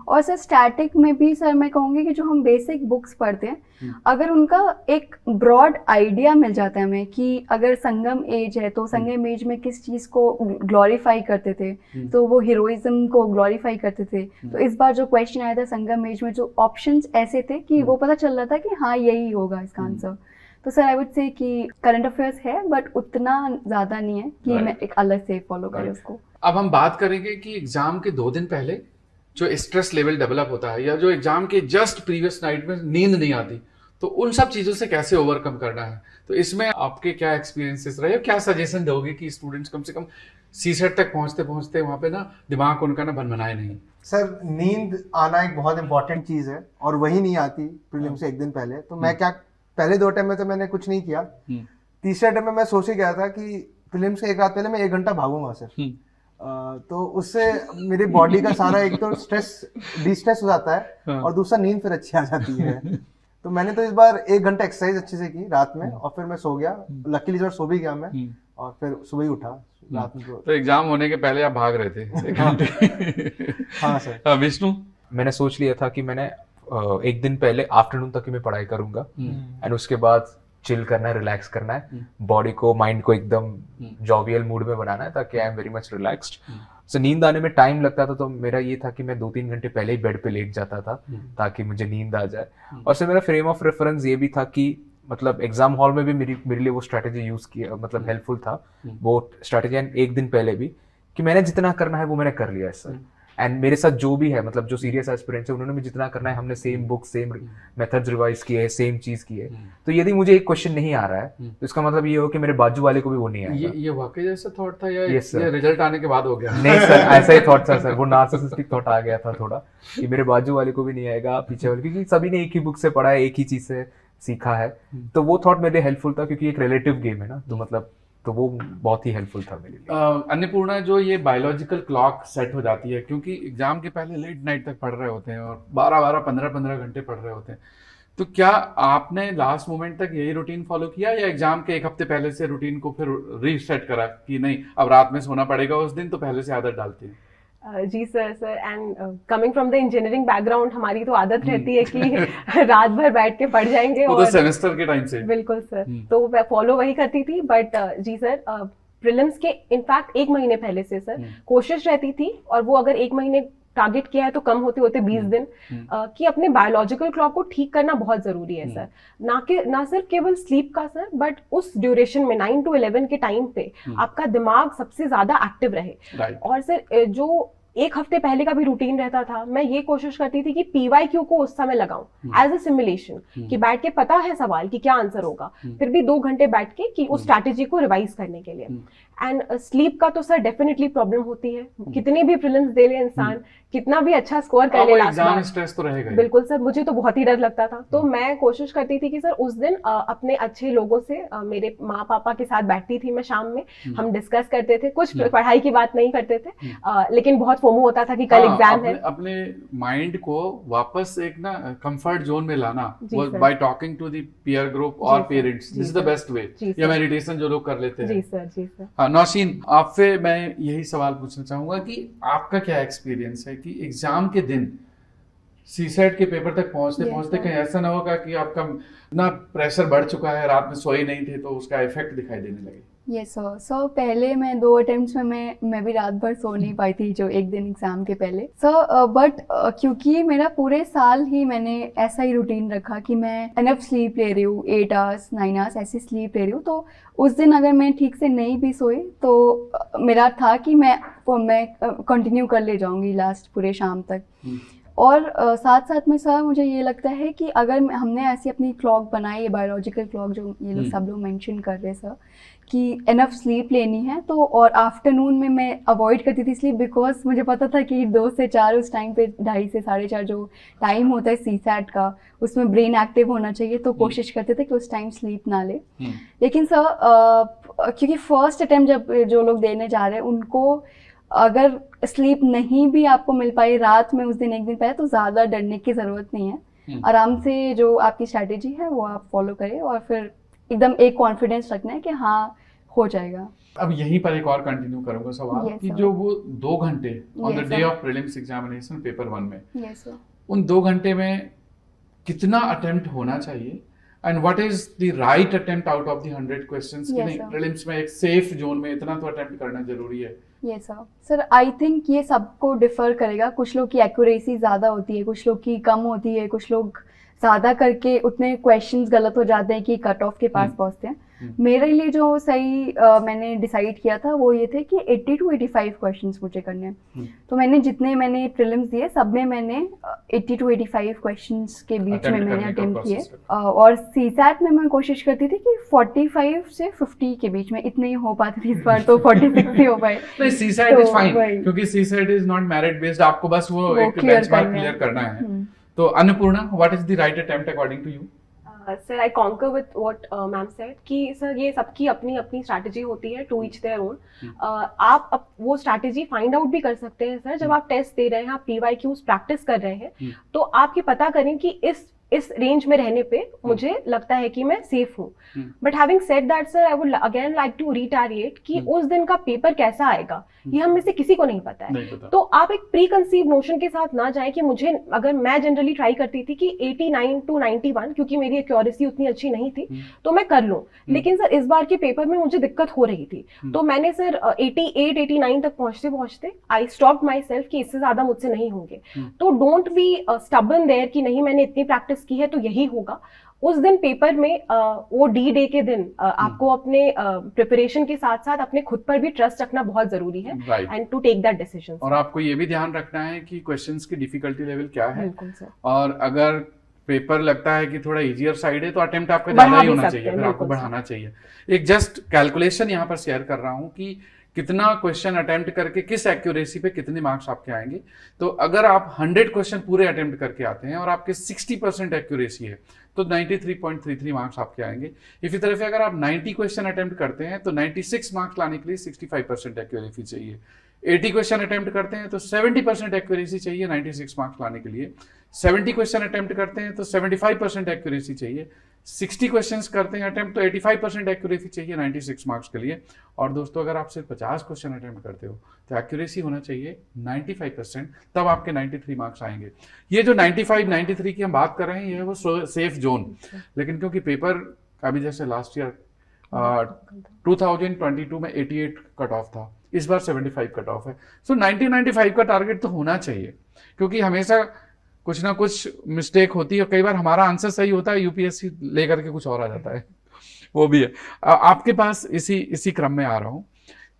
और सर स्टैटिक में भी सर मैं कहूँगी कि जो हम बेसिक बुक्स पढ़ते हैं अगर उनका एक ब्रॉड आइडिया मिल जाता है हमें कि अगर संगम एज है तो संगम एज में किस चीज़ को ग्लोरीफाई करते थे, तो वो हीरोइज्म को ग्लोरीफाई करते थे। तो इस बार जो क्वेश्चन आया था संगम एज में जो ऑप्शंस ऐसे थे कि वो पता चल रहा था कि हाँ यही होगा इसका आंसर। तो सर आई वुड से कि करंट अफेयर्स है बट उतना ज़्यादा नहीं है कि मैं एक अलग से फॉलो करें उसको। अब हम बात करेंगे कि एग्जाम के 2 दिन पहले जो स्ट्रेस लेवल डेवलप होता है या जो एग्जाम के जस्ट प्रीवियस नाइट में नींद नहीं आती, तो उन सब चीजों से कैसे ओवरकम करना है, तो इसमें आपके क्या एक्सपीरियंसेस रहे, क्या सजेशन दोगे कि स्टूडेंट्स कम से कम सीसेट तक पहुंचते पहुंचते वहां पे ना दिमाग उनका ना बनबनाए नहीं? सर नींद आना एक बहुत इंपॉर्टेंट चीज है और वही नहीं आती प्रीलिम से 1 दिन पहले। तो मैं क्या पहले 2 टाइम में तो मैंने कुछ नहीं किया, तीसरे टाइम में मैं सोच ही गया था कि प्रीलिम से 1 रात पहले मैं 1 घंटा भागूंगा सर। तो उससे मेरी बॉडी का सारा एक तो स्ट्रेस डिस्ट्रेस हो जाता है और दूसरा नींद फिर अच्छी आ जाती है। तो मैंने तो इस बार 1 घंटा एक्सरसाइज अच्छे से की रात में और फिर मैं सो गया। लकीली इस बार सो भी गया मैं और फिर सुबह ही उठा रात में। तो एग्जाम होने के पहले आप भाग रहे थे 1 घंटे? हाँ सर। विष्णु? मैंने सोच लिया था कि मैंने 1 दिन पहले आफ्टरनून तक ही मैं पढ़ाई करूंगा एंड उसके बाद चिल करना है, रिलैक्स करना है, बॉडी को माइंड को एकदम जॉवियल मूड में बनाना है ताकि I am very much relaxed. So नींद आने में टाइम लगता था तो मेरा ये था कि मैं 2-3 घंटे पहले ही बेड पे लेट जाता था ताकि मुझे नींद आ जाए। और सर मेरा फ्रेम ऑफ रेफरेंस ये भी था कि मतलब एग्जाम हॉल में भी मेरे लिए वो स्ट्रैटेजी यूज किया, मतलब हेल्पफुल था वो स्ट्रैटेजी। एंड 1 दिन पहले भी कि मैंने जितना करना है वो मैंने कर लिया है सर। एंड मेरे साथ जो भी है मतलब जो सीरियस एस्पिरेंट्स है उन्होंने भी जितना करना है, हमने same book same methods revise किए हैं, सेम चीज की है। तो यदि मुझे एक क्वेश्चन नहीं आ रहा है तो इसका मतलब ये हो कि मेरे बाजू वाले को भी वो नहीं आएगा। ये वाकई जैसा थॉट था या Yes, sir. ये रिजल्ट आने के बाद हो गया? नहीं सर, ऐसा ही थॉट था सर, वो नार्सिसिस्टिक थॉट आ गया था थोड़ा कि मेरे बाजू वाले को भी नहीं आएगा, पीछे वाले, क्योंकि सभी ने एक ही बुक से पढ़ा है, एक ही चीज से सीखा है। तो वो थॉट मेरे लिए हेल्पफुल था क्योंकि एक रिलेटिव गेम है ना, तो मतलब तो वो बहुत ही हेल्पफुल था मेरे लिए। अन्नपूर्णा, जो ये बायोलॉजिकल क्लॉक सेट हो जाती है क्योंकि एग्जाम के पहले लेट नाइट तक पढ़ रहे होते हैं और 12-12, 15-15 घंटे पढ़ रहे होते हैं, तो क्या आपने लास्ट मोमेंट तक यही रूटीन फॉलो किया या एग्जाम के 1 हफ्ते पहले से रूटीन को फिर रीसेट करा कि नहीं अब रात में सोना पड़ेगा उस दिन, तो पहले से आदत डालती है? जी sir and coming from the engineering background हमारी तो आदत रहती है कि रात भर बैठ के पढ़ जाएंगे। वो और तो सेमेस्टर के टाइम से। बिल्कुल सर, तो मैं फॉलो वही करती थी। बट जी सर प्रीलिम्स के इनफैक्ट 1 महीने पहले से सर कोशिश रहती थी, और वो अगर 1 महीने टारगेट किया है तो कम होते होते 20 दिन, कि अपने बायोलॉजिकल क्लॉक को ठीक करना बहुत जरूरी है सर। ना सिर्फ केवल स्लीप का सर, बट उस ड्यूरेशन में 9 to 11 के टाइम पे आपका दिमाग सबसे ज्यादा एक्टिव रहे। और सर जो एक हफ्ते पहले का भी रूटीन रहता था, मैं ये कोशिश करती थी कि PYQ को उस समय लगाऊं एज अ सिमुलेशन, कि बैठ के पता है सवाल कि क्या आंसर होगा, फिर भी 2 घंटे बैठ के कि उस स्ट्रैटेजी को रिवाइज करने के लिए। एंड स्लीप का तो सर डेफिनेटली प्रॉब्लम होती है, कितनी भी प्रीलिम्स दे ले इंसान, कितना भी अच्छा स्कोर कर ले लास्ट एग्जाम बार, स्ट्रेस तो रहेगा ही। बिल्कुल सर, मुझे तो बहुत ही डर लगता था। तो मैं कोशिश करती थी कि सर उस दिन अपने अच्छे लोगों से, मेरे माँ पापा के साथ बैठती थी मैं शाम में, हम डिस्कस करते थे, कुछ पढ़ाई की बात नहीं करते थे, लेकिन बहुत फोमो होता था कि कल एग्जाम है। अपने माइंड को वापस एक ना कंफर्ट जोन में लाना sir. By talking to the peer group और sir. Parents, this is the best way. जी या सर। मेडिटेशन जो लोग कर लेते हैं। जी सर, जी सर। हाँ नौशीन, आपसे मैं यही सवाल पूछना चाहूंगा कि आपका क्या एक्सपीरियंस है कि एग्जाम के दिन सीसेट के पेपर तक पहुंचते Yes, पहुंचते sir. कहीं ऐसा ना होगा कि आपका ना प्रेशर बढ़ चुका है, रात में सोए नहीं थे तो उसका इफेक्ट दिखाई देने लगे? Yes sir. सो पहले मैं 2 अटेम्प्ट्स में मैं भी रात भर सो नहीं पाई थी, जो एक दिन एग्ज़ाम के पहले सर। बट क्योंकि मेरा पूरे साल ही मैंने ऐसा ही रूटीन रखा कि मैं एनफ स्लीप ले रही हूँ, 8 आवर्स 9 आवर्स ऐसी स्लीप ले रही हूँ, तो उस दिन अगर मैं ठीक से नहीं भी सोई तो मेरा था कि मैं कंटिन्यू कर ले जाऊँगी लास्ट पूरे शाम तक। और साथ साथ में सर मुझे ये लगता है कि अगर हमने ऐसी अपनी क्लॉक बनाई है, बायोलॉजिकल क्लॉक जो ये लोग सब लोग मेंशन कर रहे हैं सर, कि एनफ स्लीप लेनी है, तो और आफ्टरनून में मैं अवॉइड करती थी स्लीप, बिकॉज मुझे पता था कि 2 से 4 उस टाइम पे 2:30 से 4:30 जो टाइम होता है सीसैट का, उसमें ब्रेन एक्टिव होना चाहिए, तो कोशिश करते थे कि उस टाइम स्लीप ना ले। लेकिन सर क्योंकि फर्स्ट अटेम्प्ट जब जो लोग देने जा रहे हैं उनको अगर स्लीप नहीं भी आपको मिल पाई रात में उस दिन एक दिन पहले, तो ज़्यादा डरने की ज़रूरत नहीं है। आराम से जो आपकी स्ट्रैटेजी है वो आप फॉलो करें और फिर एकदम एक कॉन्फिडेंस रखना है कि हाँ हो जाएगा। अब यहीं पर एक और कंटिन्यू करूंगा सवाल Yes, कि sir. जो वो 2 घंटे on the Yes, day sir. Of prelims examination paper 1 में, यस सर। उन 2 घंटे में कितना अटेम्प्ट होना चाहिए and what is the right attempt out of the 100 questions? कि Yes, नहीं sir. प्रीलिम्स में एक सेफ जोन में इतना तो अटेम्प्ट करना जरूरी है। Yes sir. Sir I think ये सबको डिफर करेगा, कुछ लोग की एक्यूरेसी ज़्यादा होती है, कुछ लोग की कम होती है, कुछ लोग ज़्यादा करके उतने क्वेश्चंस गलत हो जाते हैं कि कट ऑफ के पास पहुंचते हैं। मेरे लिए जो सही मैंने डिसाइड किया था वो ये थे कि 80 to 85 क्वेश्चंस मुझे करने हैं। तो जितने मैंने प्रीलिम्स दिए सब में मैंने 80 to 85 क्वेश्चंस के बीच में मैंने अटेम्प्ट किए। और सीसैट में मैं कोशिश करती थी कि 45 से 50 के बीच में, इतने ही हो पाते थे, इस बार तो 46 ही हो पाए। नहीं सीसेट इज तो फाइन, वही। क्योंकि CSAT is not merit based, आपको बस वो एक clear बेंचमार्क करना है। क्लियर करना है। तो Annapurna, what is the right attempt according to you? Sir I concur with what ma'am said कि सर ये सबकी अपनी अपनी स्ट्रैटेजी होती है, टू ईच देयर ओन। आप वो स्ट्रैटेजी फाइंड आउट भी कर सकते हैं सर, जब आप टेस्ट दे रहे हैं, आप PYQs प्रैक्टिस कर रहे हैं, तो आप ये पता करें कि इस रेंज में रहने पे मुझे लगता है कि मैं सेफ हूँ। But having said that sir, I would again like to reiterate कि उस दिन का पेपर कैसा आएगा ये हम में से किसी को नहीं पता है। नहीं पता। तो आप एक प्री कंसीव नोशन के साथ ना जाएं कि मुझे, अगर मैं जनरली ट्राई करती थी कि 89 to 91, क्योंकि मेरी एक्यूरेसी उतनी अच्छी नहीं थी तो मैं कर लूं, लेकिन सर इस बार के पेपर में मुझे दिक्कत हो रही थी, तो मैंने सर 88 89 तक पहुंचते पहुंचते आई स्टॉप्ड माई सेल्फ कि इससे ज्यादा मुझसे नहीं होंगे। तो डोंट बी स्टबर्न देयर कि नहीं मैंने इतनी प्रैक्टिस की है तो यही होगा। उस दिन पेपर में वो D-Day के दिन आपको अपने प्रिपरेशन के साथ साथ अपने खुद पर भी ट्रस्ट रखना बहुत जरूरी है and to take that decision. और आपको ये भी ध्यान रखना है कि क्वेश्चंस की डिफिकल्टी लेवल क्या है, बिल्कुल सर। और अगर पेपर लगता है कि थोड़ा इजियर साइड है तो अटेम्प्ट आपका ज्यादा ही होना चाहिए, फिर आपको बढ़ाना चाहिए। एक जस्ट कैलकुलेशन यहाँ पर शेयर कर रहा हूँ कि कितना क्वेश्चन अटेम्प्ट करके किस एक्यूरेसी पे कितने मार्क्स आपके आएंगे। तो अगर आप 100 क्वेश्चन पूरे अटेम्प्ट करके आते हैं और आपके 60% एक्यूरेसी है तो 93.33 मार्क्स आपके आएंगे। इसी तरह से अगर आप 90 क्वेश्चन अटेम्प्ट करते हैं तो 96 मार्क्स लाने के लिए 65% एक्यूरेसी चाहिए। 80 क्वेश्चन अटेम्प्ट करते हैं तो 70% एक्यूरेसी चाहिए 96 मार्क्स लाने के लिए। 70 क्वेश्चन अटेम्प्ट करते हैं तो 75% एक्यूरेसी चाहिए। 60 क्वेश्चंस करते हैं अटेम्प्ट तो 85% एक्यूरेसी चाहिए 96 मार्क्स के लिए। और दोस्तों अगर आप सिर्फ 50 क्वेश्चन अटेम्प्ट करते हो तो एक्यूरेसी होना चाहिए 95%, तब आपके 93 मार्क्स आएंगे। ये जो 95 93 की हम बात कर रहे हैं ये वो सेफ जोन, लेकिन क्योंकि पेपर अभी जैसे लास्ट ईयर 2022 में 88 कट ऑफ था, इस बार 75 कट ऑफ है। सो 90-95 का टारगेट तो होना चाहिए, क्योंकि हमेशा कुछ ना कुछ मिस्टेक होती है और कई बार हमारा आंसर सही होता है, यूपीएससी लेकर के कुछ और आ जाता है, वो भी है। आपके पास इसी क्रम में आ रहा हूँ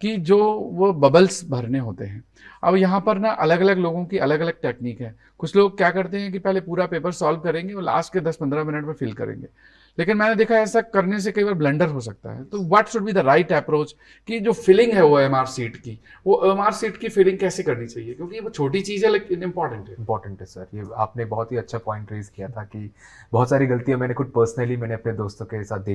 कि जो वो बबल्स भरने होते हैं, अब यहाँ पर ना अलग अलग लोगों की अलग अलग टेक्निक है। कुछ लोग क्या करते हैं कि पहले पूरा पेपर सॉल्व करेंगे और लास्ट के 10-15 मिनट में फिल करेंगे, लेकिन मैंने देखा ऐसा करने से कई बार ब्लंडर हो सकता है। तो what should be the right approach कि जो फिलिंग है वो एमआर सीट की, वो एमआर सीट की फिलिंग कैसे करनी चाहिए, क्योंकि वो छोटी चीज़ है लेकिन इंपॉर्टेंट है सर। ये आपने बहुत ही अच्छा पॉइंट रेज किया था कि बहुत सारी गलतियां मैंने खुद पर्सनली मैंने अपने दोस्तों के साथ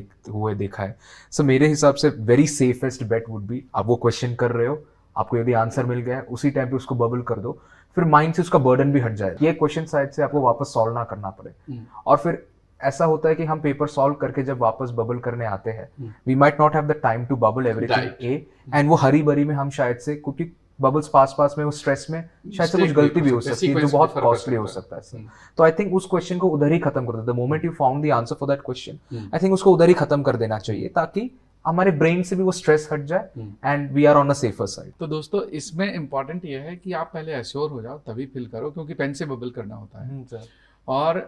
देखा है। सो मेरे हिसाब से very safest bet would be, आप वो क्वेश्चन कर रहे हो, आपको यदि आंसर मिल गया है उसी टाइम पे उसको बबल कर दो, फिर माइंड से उसका बर्डन भी हट जाए, ये क्वेश्चन शायद से आपको वापस सॉल्व ना करना पड़े। और फिर ऐसा होता है कि हम पेपर सॉल्व करके जब वापस बबल करने आते हैं, we might not have the time to bubble everything and वो हरी बरी में हम शायद से, क्योंकि बबल्स पास में वो स्ट्रेस में शायद से कुछ गलती भी हो सकती है जो बहुत कॉस्टली हो सकता है। तो आई थिंक उस क्वेश्चन को उधर ही खत्म कर दो, the moment you found the answer for that question, I think उसको उधर ही खत्म कर देना चाहिए, ताकि हमारे ब्रेन से भी वो स्ट्रेस हट जाए and we are on a safer side. तो दोस्तों इसमें इंपॉर्टेंट ये है कि आप पहले एश्योर हो जाओ तभी फिल करो, क्योंकि पेन से बबल करना होता है। और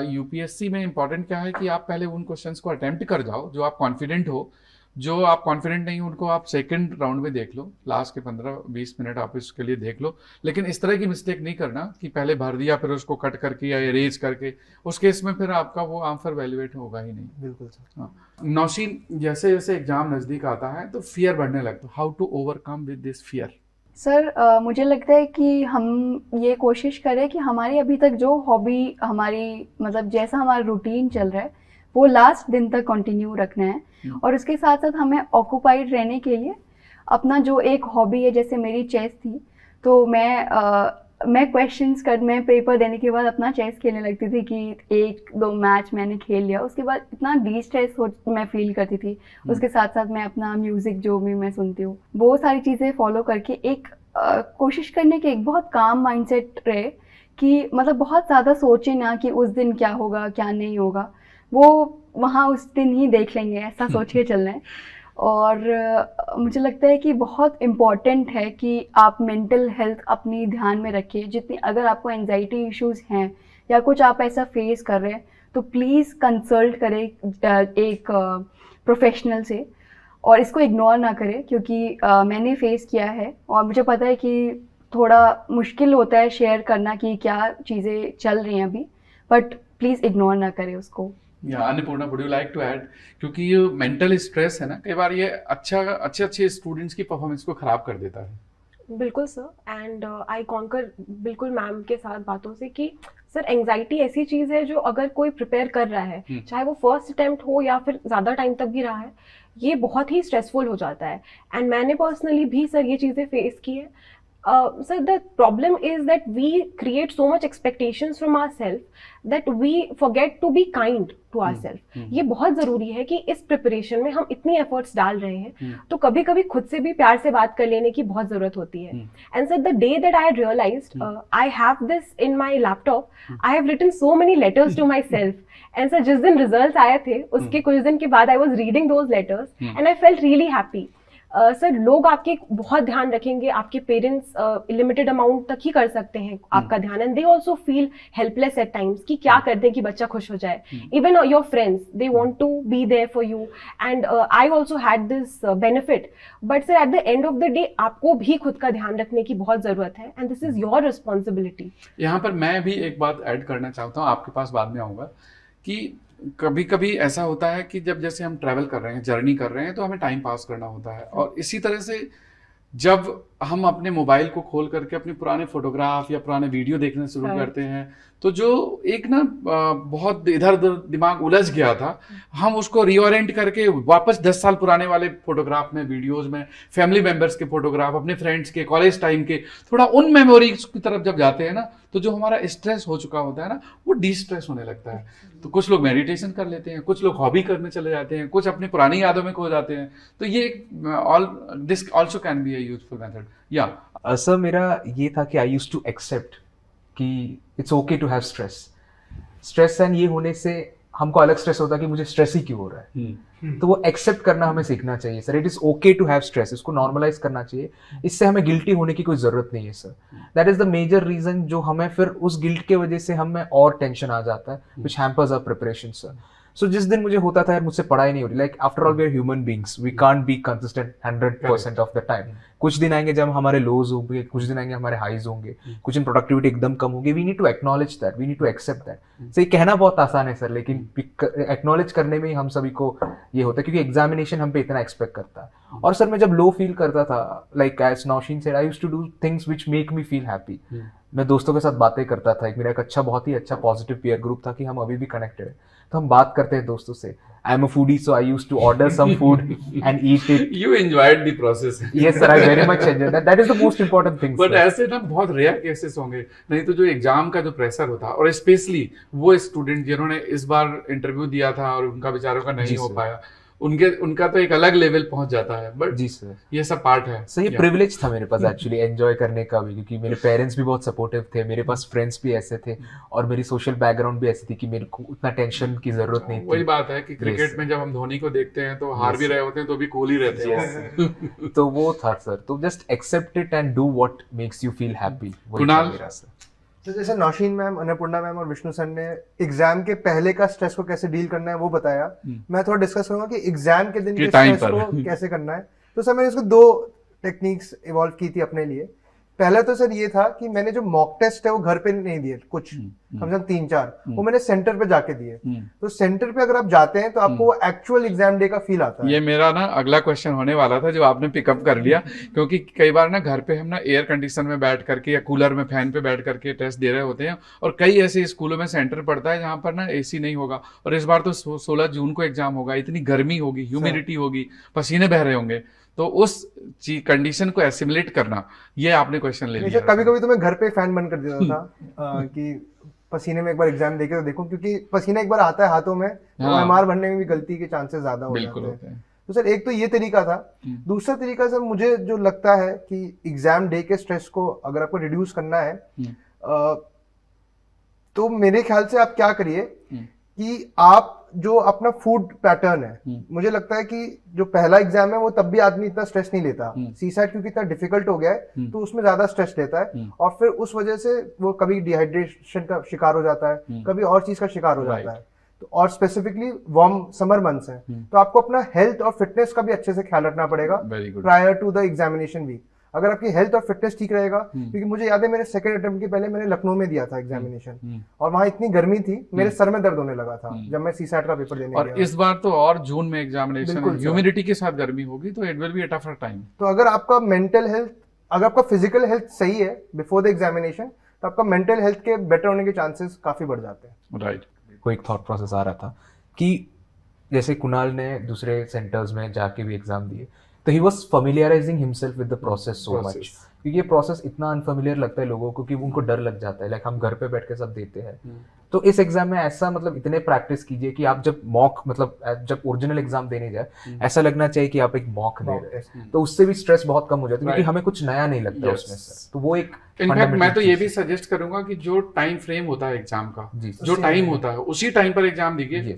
यूपीएससी में इंपॉर्टेंट क्या है कि आप पहले उन क्वेश्चंस को अटेम्प्ट कर जाओ जो आप कॉन्फिडेंट हो, जो आप कॉन्फिडेंट नहीं हो उनको आप सेकंड राउंड में देख लो, लास्ट के 15-20 मिनट आप इसके लिए देख लो। लेकिन इस तरह की मिस्टेक नहीं करना कि पहले भर दिया फिर उसको कट करके या इरेज करके, उस केस में फिर आपका वो आंसर वैल्यूएट होगा ही नहीं। बिल्कुल सर। हाँ, नौशीन, जैसे जैसे एग्जाम नज़दीक आता है तो फियर बढ़ने लगता है, how to overcome with this fear? Sir मुझे लगता है कि हम ये कोशिश करें कि हमारी अभी तक जो हॉबी हमारी, मतलब जैसा हमारा रूटीन चल रहा है वो लास्ट दिन तक कंटिन्यू रखना है, और उसके साथ साथ हमें ऑक्यूपाइड रहने के लिए अपना जो एक हॉबी है, जैसे मेरी चेस थी, तो मैं मैं पेपर देने के बाद अपना चेस खेलने लगती थी कि 1-2 मैच मैंने खेल लिया, उसके बाद इतना डिस्ट्रेस मैं फील करती थी। उसके साथ साथ मैं अपना म्यूज़िक जो भी मैं सुनती हूँ, वो सारी चीज़ें फॉलो करके एक कोशिश करने की एक बहुत काम माइंडसेट रहे कि मतलब बहुत ज़्यादा सोचे ना कि उस दिन क्या होगा क्या नहीं होगा, वो वहाँ उस दिन ही देख लेंगे, ऐसा सोच के चलना है। और मुझे लगता है कि बहुत इम्पॉर्टेंट है कि आप मेंटल हेल्थ अपनी ध्यान में रखिए। जितनी अगर आपको एंजाइटी इश्यूज़ हैं या कुछ आप ऐसा फेस कर रहे हैं तो प्लीज़ कंसल्ट करें एक प्रोफेशनल से, और इसको इग्नोर ना करें, क्योंकि मैंने फेस किया है और मुझे पता है कि थोड़ा मुश्किल होता है शेयर करना कि क्या चीज़ें चल रही हैं अभी, बट प्लीज़ इग्नोर ना करें उसको। या Annapurna, would you like to add? क्योंकि ये मेंटल स्ट्रेस है ना, कई बार ये अच्छे स्टूडेंट्स की परफॉर्मेंस को खराब कर देता है। बिल्कुल सर, एंड आई कॉन्कर बिल्कुल मैम के साथ बातों से कि सर एंजाइटी ऐसी चीज़ है जो अगर कोई प्रिपेयर कर रहा है, चाहे वो फर्स्ट अटेम्प्ट हो या फिर ज़्यादा टाइम तक भी रहा है, ये बहुत ही स्ट्रेसफुल हो जाता है। एंड मैंने पर्सनली भी सर ये चीज़ें फेस की है। Sir, the problem is that we create so much expectations from ourselves that we forget to be kind to ourselves. ये बहुत ज़रूरी है कि इस प्रिपरेशन में हम इतनी एफर्ट्स डाल रहे हैं तो कभी कभी खुद से भी प्यार से बात कर लेने की बहुत ज़रूरत होती है। And sir, the day that I realized I have this in my laptop, I have written so many letters to myself. And sir जिस दिन रिजल्ट्स आए थे उसके कुछ दिन के बाद I was reading those letters and I felt really happy. Sir लोग आपके बहुत ध्यान रखेंगे, आपके पेरेंट्स लिमिटेड अमाउंट तक ही कर सकते हैं आपका ध्यान, and they also feel helpless at times कि क्या कर दें कि बच्चा खुश हो जाए। Even your friends they want to be there for you, and I also had this benefit, but sir at the end of the day आपको भी खुद का ध्यान रखने की बहुत ज़रूरत है, and this is your responsibility. यहाँ पर मैं भी एक बात ऐड करना चाहता हूँ, आपके पास बाद में आऊँगा, कि कभी कभी ऐसा होता है कि जब जैसे हम ट्रैवल कर रहे हैं, जर्नी कर रहे हैं, तो हमें टाइम पास करना होता है, और इसी तरह से जब हम अपने मोबाइल को खोल करके अपने पुराने फोटोग्राफ या पुराने वीडियो देखना शुरू करते हैं, तो जो एक ना बहुत इधर उधर दिमाग उलझ गया था, हम उसको रीओरिएंट करके वापस 10 साल पुराने वाले फोटोग्राफ में, वीडियोस में, फैमिली मेंबर्स के फोटोग्राफ, अपने फ्रेंड्स के, कॉलेज टाइम के, थोड़ा उन मेमोरीज की तरफ जब जाते हैं ना, तो जो हमारा स्ट्रेस हो चुका होता है ना, वो डी स्ट्रेस होने लगता है। तो कुछ लोग मेडिटेशन कर लेते हैं, कुछ लोग हॉबी करने चले जाते हैं, कुछ अपनी पुरानी यादों में खो जाते हैं। तो ये this also can be a useful method. या सर मेरा ये था कि आई यूज्ड टू एक्सेप्ट कि it's okay to have stress, and ये होने से हमको अलग स्ट्रेस होता है कि मुझे स्ट्रेस ही क्यों हो रहा है, तो वो एक्सेप्ट करना हमें सीखना चाहिए sir. It is okay to have stress, इसको नॉर्मलाइज करना चाहिए, इससे हमें गिल्टी होने की कोई जरूरत नहीं है sir. That is the major reason जो हमें फिर उस गिल्ट के वजह से हमें और टेंशन आ जाता है, विच हैम्पर्स आवर प्रिपरेशन सर। सो जिस दिन मुझे होता था यार मुझसे पढ़ाई नहीं हो रही, like after all we are human beings, we can't be consistent 100% of the time. कुछ दिन आएंगे जब हमारे लोज होंगे, कुछ दिन आएंगे हमारे हाईज होंगे, कुछ दिन प्रोडक्टिविटी एकदम कम होगी। We need to acknowledge that, we need to accept that. ये कहना बहुत आसान है सर, लेकिन एक्नॉलेज करने में ही हम सभी को ये होता है, क्योंकि एग्जामिनेशन हम पे इतना एक्सपेक्ट करता है। और सर मैं जब लो फील करता था, like as Nausheen said, I used to do things which make me feel happy. मैं दोस्तों के साथ बातें करता था, एक मेरा एक अच्छा, बहुत ही अच्छा पॉजिटिव पीयर ग्रुप था कि हम अभी भी कनेक्टेड है, तो हम बात करते हैं दोस्तों से। I am a foodie, so I used to order some food and eat it. You enjoyed the process. Yes sir, I very much enjoyed that. That is the most important thing but sir. ऐसे ना बहुत rare cases होंगे, नहीं तो जो exam का जो pressure होता है, और स्पेशली वो स्टूडेंट जिन्होंने इस बार इंटरव्यू दिया था और उनका बेचारों का नहीं जी हो सर। पाया, उनका तो एक अलग लेवल पहुंच जाता है। बट जी सर, ये सब पार्ट है। सर ये Yeah. प्रिविलेज था मेरे पास एक्चुअली एंजॉय करने का भी, क्योंकि मेरे पेरेंट्स भी बहुत सपोर्टिव थे, मेरे पास फ्रेंड्स भी ऐसे थे, और मेरी सोशल बैकग्राउंड भी ऐसी थी कि मेरे को उतना टेंशन की जरूरत नहीं वही थी। बात है कि क्रिकेट Yes. में जब हम धोनी को देखते हैं तो हार भी रहे होते हैं तो भी कूल ही रहते हैं। तो वो था सर, तो just accept it and do what makes you feel happy. Kunal? मेरा सर। तो जैसे नौशीन मैम, अन्नपूर्णा मैम और विष्णु सर ने एग्जाम के पहले का स्ट्रेस को कैसे डील करना है वो बताया, मैं थोड़ा डिस्कस करूंगा कि एग्जाम के दिन के के time स्ट्रेस पर। को कैसे करना है। तो सर मैंने इसको 2 टेक्निक्स इवॉल्व की थी अपने लिए। पहला तो सर ये था कि मैंने जो मॉक टेस्ट है वो घर पे नहीं दिए, कुछ कम से कम 3-4 वो मैंने सेंटर पे जाके दिए। तो सेंटर पे अगर आप जाते हैं तो आपको वो एक्चुअल एग्जाम डे का फील आता है। ये मेरा ना अगला क्वेश्चन होने वाला था जो आपने पिकअप कर लिया, क्योंकि कई बार ना घर पे हम ना एयर कंडीशन में बैठ करके या कूलर में फैन पे बैठ करके टेस्ट दे रहे होते हैं, और कई ऐसे स्कूलों में सेंटर पड़ता है जहाँ पर ना एसी नहीं होगा, और इस बार तो 16 जून को एग्जाम होगा, इतनी गर्मी होगी, ह्यूमिडिटी होगी, पसीने बह रहे होंगे, तो उस कंडीशन को एसिमुलेट करना, ये आपने क्वेश्चन ले लिया। कभी कभी तो मैं घर पे फैन बंद कर देता था कि पसीने में एक बार एग्जाम देके तो देखूं, क्योंकि पसीना एक बार आता है हाथों में तो हाँ। एमआर बनने में भी गलती के चांसेस ज्यादा हो बिल्कुल जाते होते हैं। हैं। तो सर एक तो ये तरीका था। दूसरा तरीका सर मुझे जो लगता है कि एग्जाम डे के स्ट्रेस को अगर आपको रिड्यूस करना है तो मेरे ख्याल से आप क्या करिए कि आप जो अपना फूड पैटर्न है, मुझे लगता है कि जो पहला एग्जाम है वो तब भी आदमी इतना स्ट्रेस नहीं लेता, सीसैट क्योंकि इतना डिफिकल्ट हो गया है तो उसमें ज्यादा स्ट्रेस लेता है, और फिर उस वजह से वो कभी डिहाइड्रेशन का शिकार हो जाता है, कभी और चीज का शिकार हो जाता है। तो और स्पेसिफिकली वार्म समर मंथ्स हैं, तो आपको अपना हेल्थ और फिटनेस का भी अच्छे से ख्याल रखना पड़ेगा very good. Prior to the examination week. अगर आपकी हेल्थ और फिटनेस ठीक रहेगा, क्योंकि मुझे याद है मेरे सेकंड अटेम्प्ट के पहले मैंने लखनऊ में दिया था एग्जामिनेशन, और वहां इतनी गर्मी थी मेरे सर में दर्द होने लगा था जब मैं सीसैट का पेपर देने और गया। इस बार तो और जून में एग्जामिनेशन, बिल्कुल सर। ह्यूमिडिटी के साथ गर्मी होगी, तो it will be a tougher time. तो अगर आपका मेंटल हेल्थ, अगर आपका फिजिकल हेल्थ सही है बिफोर द एग्जामिनेशन, तो आपका मेंटल हेल्थ के बेटर होने के चांसेस काफी बढ़ जाते हैं। राइट। को एक थॉट प्रोसेस आ रहा था कि जैसे कुणाल ने दूसरे सेंटर्स में जाके भी एग्जाम दिए, तो he was familiarizing himself with the process so much, क्योंकि ये प्रोसेस इतना अनफेमिलियर लगता है लोगों को कि उनको डर लग जाता है। लाइक हम घर पे बैठ के सब देते हैं, तो इस एग्जाम में ऐसा मतलब इतने प्रैक्टिस कीजिए कि आप जब मॉक मतलब जब ओरिजिनल एग्जाम देने जाए ऐसा लगना चाहिए कि आप एक मॉक दे रहे हैं, तो उससे भी स्ट्रेस बहुत कम हो जाता है, क्योंकि हमें कुछ नया नहीं लगता उसमें सर। तो वो एक इनफैक्ट मैं तो ये भी सजेस्ट करूंगा कि जो टाइम फ्रेम होता है एग्जाम का, जो टाइम होता है उसी टाइम पर एग्जाम दीजिए।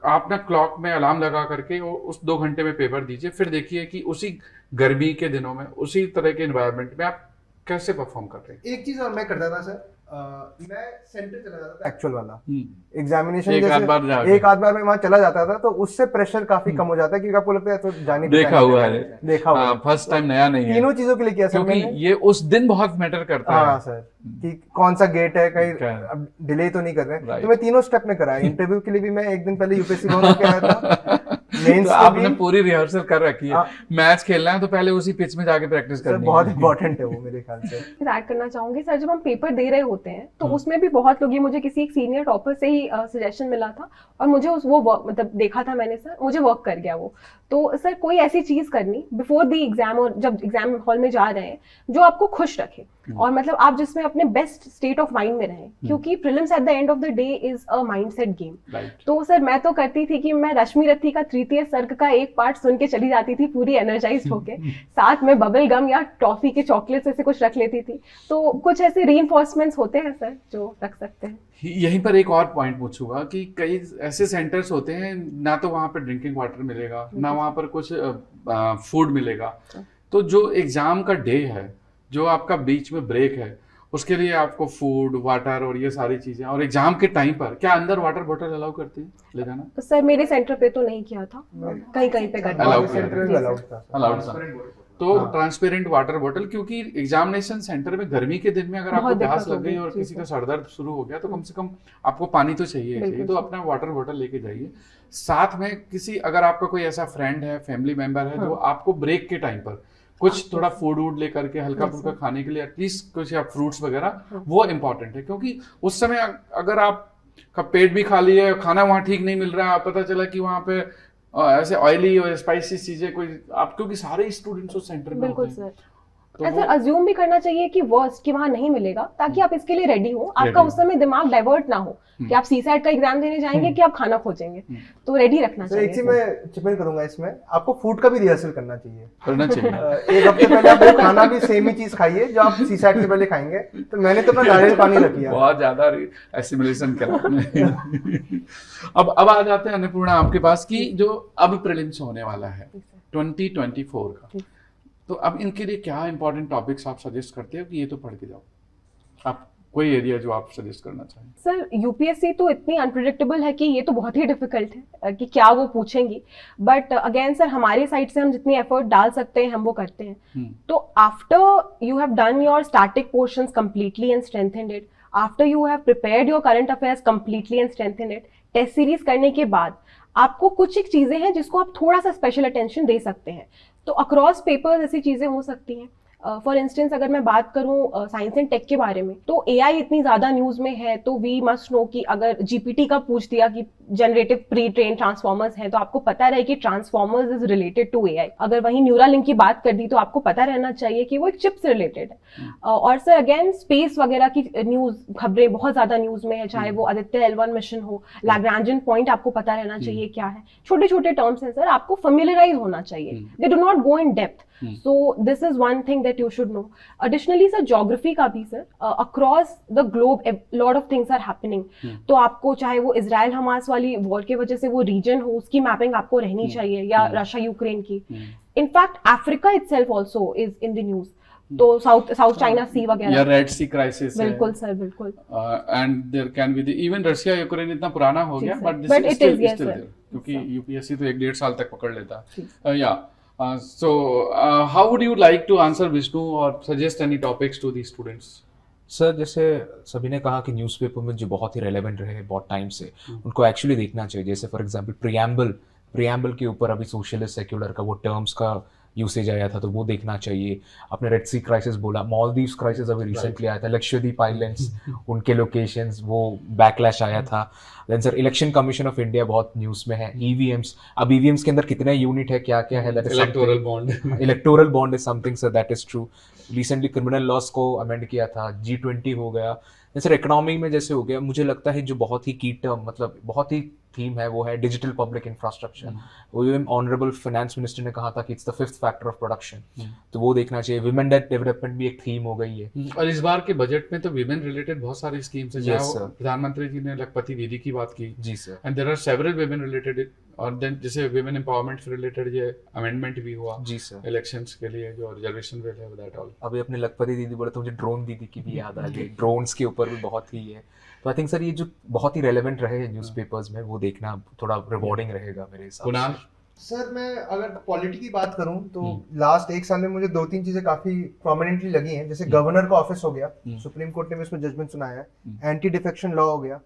आप ना क्लॉक में अलार्म लगा करके उस 2 घंटे में पेपर दीजिए, फिर देखिए कि उसी गर्मी के दिनों में उसी तरह के एनवायरनमेंट में आप कैसे परफॉर्म कर रहे हैं। एक चीज और मैं करता था सर, मैं सेंटर चला जाता था एक्चुअल वाला एग्जामिनेशन, एक आध बार मैं वहां चला जाता था, तो उससे प्रेशर काफी कम हो जाता है, क्योंकि आपको लगता है तो जाने देखा हुआ है, देखा हुआ है, फर्स्ट टाइम नया नहीं है, तीनों चीजों के लिए किया सर क्योंकि मैंने। ये उस दिन बहुत मैटर करता है। हाँ सर, कि कौन सा गेट है, कहीं डिले तो नहीं कर रहे हैं, तो मैं तीनों स्टेप में कराया। इंटरव्यू के लिए भी मैं एक दिन पहले यूपीएससी भवन के आया था, तो आपने पूरी रिहर्सल कर रखी है। मैच खेलना है तो पहले उसी पिच में जाके प्रैक्टिस करनी है। बहुत इंपॉर्टेंट है वो मेरे ख्याल से। ऐड करना चाहूंगी सर, जब हम पेपर दे रहे होते हैं तो उसमें भी बहुत लोग, ये मुझे किसी एक सीनियर टॉपर से ही सजेशन मिला था, और मुझे वो मतलब देखा था मैंने सर, मुझे वर्क कर गया वो। तो सर कोई ऐसी चीज करनी बिफोर द एग्जाम और जब एग्जाम हॉल में जा रहे हैं जो आपको खुश रखे, और मतलब आप जिसमें अपने बेस्ट स्टेट ऑफ माइंड में रहें, क्योंकि prelims eight the end of the day is a mindset game. तो सर मैं तो करती थी कि मैं रश्मि रथी का 3 तृतीय सर्ग का एक पार्ट सुन के चली जाती थी पूरी एनर्जाइज्ड होके, साथ में बबल गम या टॉफी के चॉकलेट्स ऐसे कुछ रख लेती थी। तो कुछ ऐसे रीइंफोर्समेंट्स होते हैं सर जो रख सकते हैं? यहीं पर एक और पॉइंट पूछूंगा कि कई ऐसे सेंटर्स होते हैं ना तो वहाँ पर ड्रिंकिंग वाटर मिलेगा ना वहाँ पर कुछ फूड मिलेगा, तो जो एग्जाम का डे है, जो आपका बीच में ब्रेक है, उसके लिए आपको फूड वाटर और ये सारी चीजें, और एग्जाम के टाइम पर क्या अंदर वाटर बोतल अलाउ करती है ले जाना? तो सर मेरे सेंटर पे तो नहीं किया था, कहीं कहीं पे करते Allow हैं। किया। जी, अलाउड सर। था। अलाउड था। तो ट्रांसपेरेंट वाटर बोतल, क्योंकि एग्जामिनेशन सेंटर में गर्मी के दिन में अगर आपको बहुत प्यास दिक्कत लग गई होगी, और जी किसी का सर। सर दर्द शुरू हो गया तो कम से कम आपको पानी तो चाहिए ही चाहिए, बिल्कुल तो सर। अपना वाटर बोतल लेके जाइए साथ में। किसी अगर आपका कोई ऐसा फ्रेंड है, फैमिली मेंबर है जो आपको ब्रेक के टाइम पर कुछ थोड़ा फूड वूड लेकर के हल्का फुल्का खाने के लिए एटलीस्ट कुछ या फ्रूट्स वगैरह, वो इम्पोर्टेंट है। क्योंकि उस समय अगर आप का पेट भी खाली है, खाना वहाँ ठीक नहीं मिल रहा है, पता चला कि वहाँ पे ऐसे ऑयली और स्पाइसी चीजें कोई आप, क्योंकि सारे स्टूडेंट्स उस सेंटर में बिल्कुल होते हैं, सर। तो ऐसा वो अज्यूम भी करना चाहिए कि वर्स्ट कि वहां नहीं मिलेगा, ताकि आप इसके लिए रेडी हो, आपका Ready उस समय दिमाग डाइवर्ट ना हो कि आप सीसैट का एग्जाम देने जाएंगे कि आप खाना खोजेंगे, तो रेडी रखना तो एक चाहिए। चीज मैं चिप इन करूंगा इसमें, आपको फूड का भी रिहर्सल करना चाहिए। करना चाहिए। एक हफ्ते पहले आप वो खाना भी सेम ही चीज खाइए जो आप सीसैट के पहले खाएंगे। तो मैंने तो अपना नारियल पानी रख लिया। बहुत ज्यादा एसिमुलेशन करा आपने। अब आ जाते हैं अन्नपूर्णा आपके पास की जो अब प्रीलिम्स होने वाला है 2024 का, तो अब इनके लिए क्या इंपॉर्टेंट टॉपिक्स आप सजेस्ट करते हो कि ये तो पढ़ के जाओ? आप कोई एरिया जो आप सजेस्ट करना चाहें? सर यूपीएससी तो इतनी अनप्रिडिक्टेबल है कि ये तो बहुत ही डिफिकल्ट है कि क्या वो पूछेंगी, बट अगेन सर हमारे साइड से हम जितनी एफर्ट डाल सकते हैं हम वो करते हैं। तो after you have done your static portions completely and strengthened it, after you have prepared your current affairs completely and strengthened it, test series करने के बाद आपको कुछ एक चीजें हैं जिसको आप थोड़ा सा स्पेशल अटेंशन दे सकते हैं। तो अक्रॉस पेपर्स ऐसी चीजें हो सकती हैं। फॉर इंस्टेंस अगर मैं बात करूं साइंस एंड टेक के बारे में, तो एआई इतनी ज्यादा न्यूज में है, तो वी मस्ट नो कि अगर जीपीटी का पूछ दिया कि जनरेटिव प्री ट्रेन ट्रांसफॉर्मर्स हैं, तो आपको पता रहे कि transformers is related to AI. अगर वहीं न्यूरालिंक की बात कर दी तो आपको पता रहना चाहिए कि वो एक चिप से रिलेटेड है। और सर अगेन स्पेस वगैरह की न्यूज खबरें बहुत ज्यादा न्यूज में है, चाहे वो आदित्य L1 मिशन हो, लैग्रांजियन पॉइंट आपको पता रहना चाहिए क्या है। छोटे छोटे टर्म्स हैं सर, आपको फेमिलियराइज होना चाहिए, they do not go in depth. So this is one thing that you should know. Additionally sir, geography का भी sir across the globe a lot of things are happening. तो आपको चाहे वो इजराइल हमास वाली war की वजह से वो रीजन हो, उसकी मैपिंग आपको रहनी चाहिए, या रशिया यूक्रेन की। In fact Africa itself also is in the news, तो साउथ चाइना सी या वगैरह। रेड सी क्राइसिस है। बिल्कुल सर, बिल्कुल। And there can be even Russia Ukraine इतना पुराना हो जी गया, sir. But But this it is is, yes, still sir. There, क्योंकि Yes, sir. यूपीएससी तो 1.5 साल तक पकड़ लेता है। या so how would you like to answer Vishnu और suggest any topics to the students? Sir जैसे सभी ने कहा कि न्यूज़पेपर में जो बहुत ही रेलेवेंट रहे बहुत टाइम से, उनको एक्चुअली देखना चाहिए। जैसे फॉर एग्जांपल प्रियम्बल के ऊपर अभी सोशलिस्ट सेक्युलर का वो टर्म्स का यूसेज आया था, तो वो देखना चाहिए। आपने रेड सी क्राइसिस बोला, मालदीव्स क्राइसिस अभी रिसेंटली आया था, लक्षद्वीप आइलैंड्स उनके लोकेशंस, वो बैकलैश आया था। Then sir election commission of India बहुत न्यूज़ में है। ईवीएम्स, अब ईवीएम्स के अंदर कितने यूनिट है, क्या क्या है, that is electoral bond. Electoral bond is something sir, that is true. Recently criminal loss को अमेंड किया था, G20 हो गया। जैसे इकोनॉमी में जैसे हो गया, मुझे लगता है जो बहुत ही की टर्म मतलब बहुत ही थीम है वो है डिजिटल पब्लिक इंफ्रास्ट्रक्चर। वो ऑनरेबल फाइनेंस मिनिस्टर ने कहा था कि it's the 5th factor of production, तो वो देखना चाहिए। विमेन डेवलपमेंट भी एक थीम हो गई है। और इस बार के बजट में तो विमेन रिलेटेड बहुत सारी स्कीम्स है। Yes, जहाँ sir. प्रधानमंत्री जी ने लखपति दीदी की बात की, जी sir. And there are several women related, और देन जैसे विमेन एम्पावरमेंट से रिलेटेड ये अमेंडमेंट भी हुआ जी सर। इलेक्शंस के लिए, जो रिजर्वेशन बिल है दैट ऑल। अभी अपने लखपति दीदी बोले तो मुझे ड्रोन दीदी की भी याद आ गई। ड्रोन्स के ऊपर भी बहुत ही है, तो आई थिंक सर ये जो बहुत ही रेलेवेंट रहे न्यूज़पेपर्स में वो देखना थोड़ा रिवॉर्डिंग रहेगा मेरे हिसाब से। कुणाल? सर मैं अगर पॉलिटी की बात करूं तो लास्ट 1 साल में मुझे 2-3 चीजें काफी प्रोमिनेंटली लगी हैं। जैसे गवर्नर का ऑफिस हो गया, सुप्रीम कोर्ट ने भी उसमें जजमेंट सुनाया है। एंटी डिफेक्शन लॉ हो गया,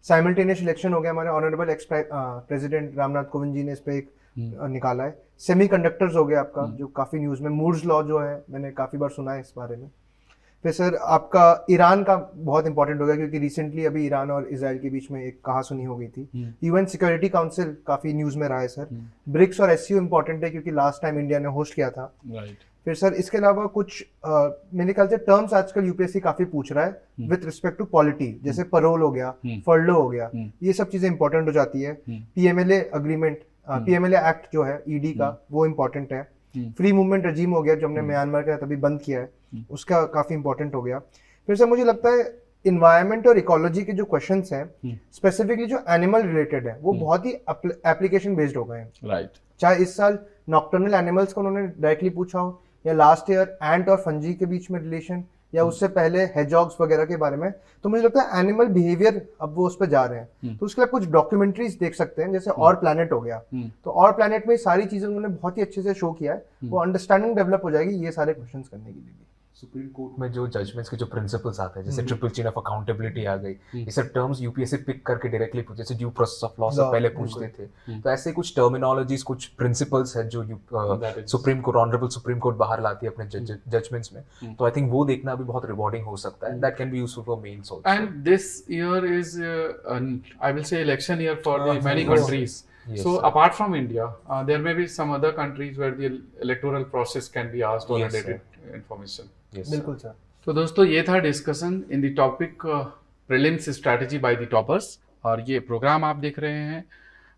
साइमल्टेनियस इलेक्शन हो गया, हमारे honourable ex president Ramnath Kovind ji ने इस पे एक निकाला है। सेमीकंडक्टर्स हो गया आपका, जो काफी न्यूज में। मूर्स लॉ जो है मैंने काफी बार सुना है इस बारे में। फिर सर आपका ईरान का बहुत इंपॉर्टेंट हो गया, क्योंकि रिसेंटली अभी ईरान और इजराइल के बीच में एक कहासुनी हो गई थी। यूएन सिक्योरिटी काउंसिल काफी न्यूज में रहा है सर। ब्रिक्स और एससीओ इंपॉर्टेंट है, क्योंकि लास्ट टाइम इंडिया ने होस्ट किया था। राइट। फिर सर इसके अलावा कुछ मेरे ख्याल से टर्म्स आजकल यूपीएससी काफी पूछ रहा है विद रिस्पेक्ट टू पॉलिटी, जैसे परोल हो गया, फर्लो हो गया, ये सब चीजें इंपॉर्टेंट हो जाती है। पीएमएलए अग्रीमेंट पीएमएलए एक्ट जो है ईडी का वो इम्पोर्टेंट है। फ्री मूवमेंट रजीम हो गया जो हमने म्यांमार का तभी बंद किया है, उसका काफी इंपॉर्टेंट हो गया। फिर से मुझे लगता है इन्वायरमेंट और इकोलॉजी के जो क्वेश्चंस हैं स्पेसिफिकली जो एनिमल रिलेटेड है वो बहुत ही एप्लीकेशन बेस्ड हो गए हैं। राइट। चाहे इस साल नॉक्टर्नल एनिमल्स को उन्होंने डायरेक्टली पूछा हो या लास्ट ईयर एंट और फंजी के बीच में रिलेशन या उससे पहले हेजॉग्स वगैरह के बारे में, तो मुझे लगता है एनिमल बिहेवियर अब वो उस पर जा रहे हैं। तो उसके लिए कुछ डॉक्यूमेंट्रीज देख सकते हैं, जैसे और प्लैनेट हो गया। तो और प्लैनेट में सारी चीजें उन्होंने बहुत ही अच्छे से शो किया है, वो अंडरस्टैंडिंग डेवलप हो जाएगी ये सारे क्वेश्चंस करने के लिए भी। सुप्रीम कोर्ट में जो जजमेंट्स के जो प्रिंसिपल्स आते हैं, जैसे ट्रिपल चेन ऑफ अकाउंटेबिलिटी आ गई, ये सब टर्म्स यूपीएससी पिक करके डायरेक्टली पूछे, जैसे ड्यू प्रोसेस ऑफ लॉ से पहले पूछते थे। तो ऐसे कुछ टर्मिनोलॉजीज, कुछ प्रिंसिपल्स है जो supreme court, honourable supreme court बाहर लाती है अपने जजमेंट्स में। तो आई थिंक वो देखना भी बहुत रिवॉर्डिंग हो सकता है। That can be useful for mains also. And this year is, I will say, election year for the many countries. Yes, So sir. apart from India, there may be some other countries where the electoral process can be asked or Yes, related information. Yes, बिल्कुल sir. तो दोस्तों ये था discussion in the topic prelims strategy by the toppers, और ये programme आप देख रहे हैं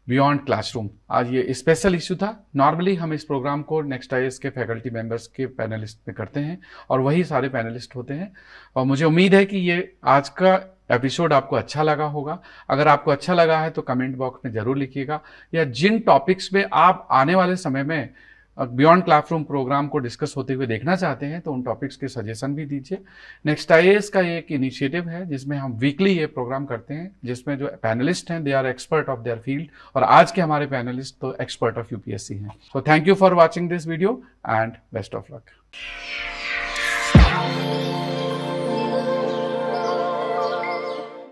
बियॉन्ड क्लासरूम। आज ये स्पेशल इशू था। नॉर्मली हम इस प्रोग्राम को नेक्स्ट आईएएस के फैकल्टी मेंबर्स के पैनलिस्ट में करते हैं और वही सारे पैनलिस्ट होते हैं, और मुझे उम्मीद है कि ये आज का एपिसोड आपको अच्छा लगा होगा। अगर आपको अच्छा लगा है तो कमेंट बॉक्स में ज़रूर लिखिएगा, या जिन टॉपिक्स में आप आने वाले समय में बियॉन्ड क्लासरूम प्रोग्राम को डिस्कस होते हुए देखना चाहते हैं तो उन टॉपिक्स के सजेशन भी दीजिए। नेक्स्ट आईएएस का एक इनिशिएटिव है जिसमें हम वीकली ये प्रोग्राम करते हैं, जिसमें जो पैनलिस्ट हैं they are expert of their field, और आज के हमारे पैनलिस्ट तो एक्सपर्ट ऑफ यूपीएससी हैं। So thank you for watching this video and best of luck.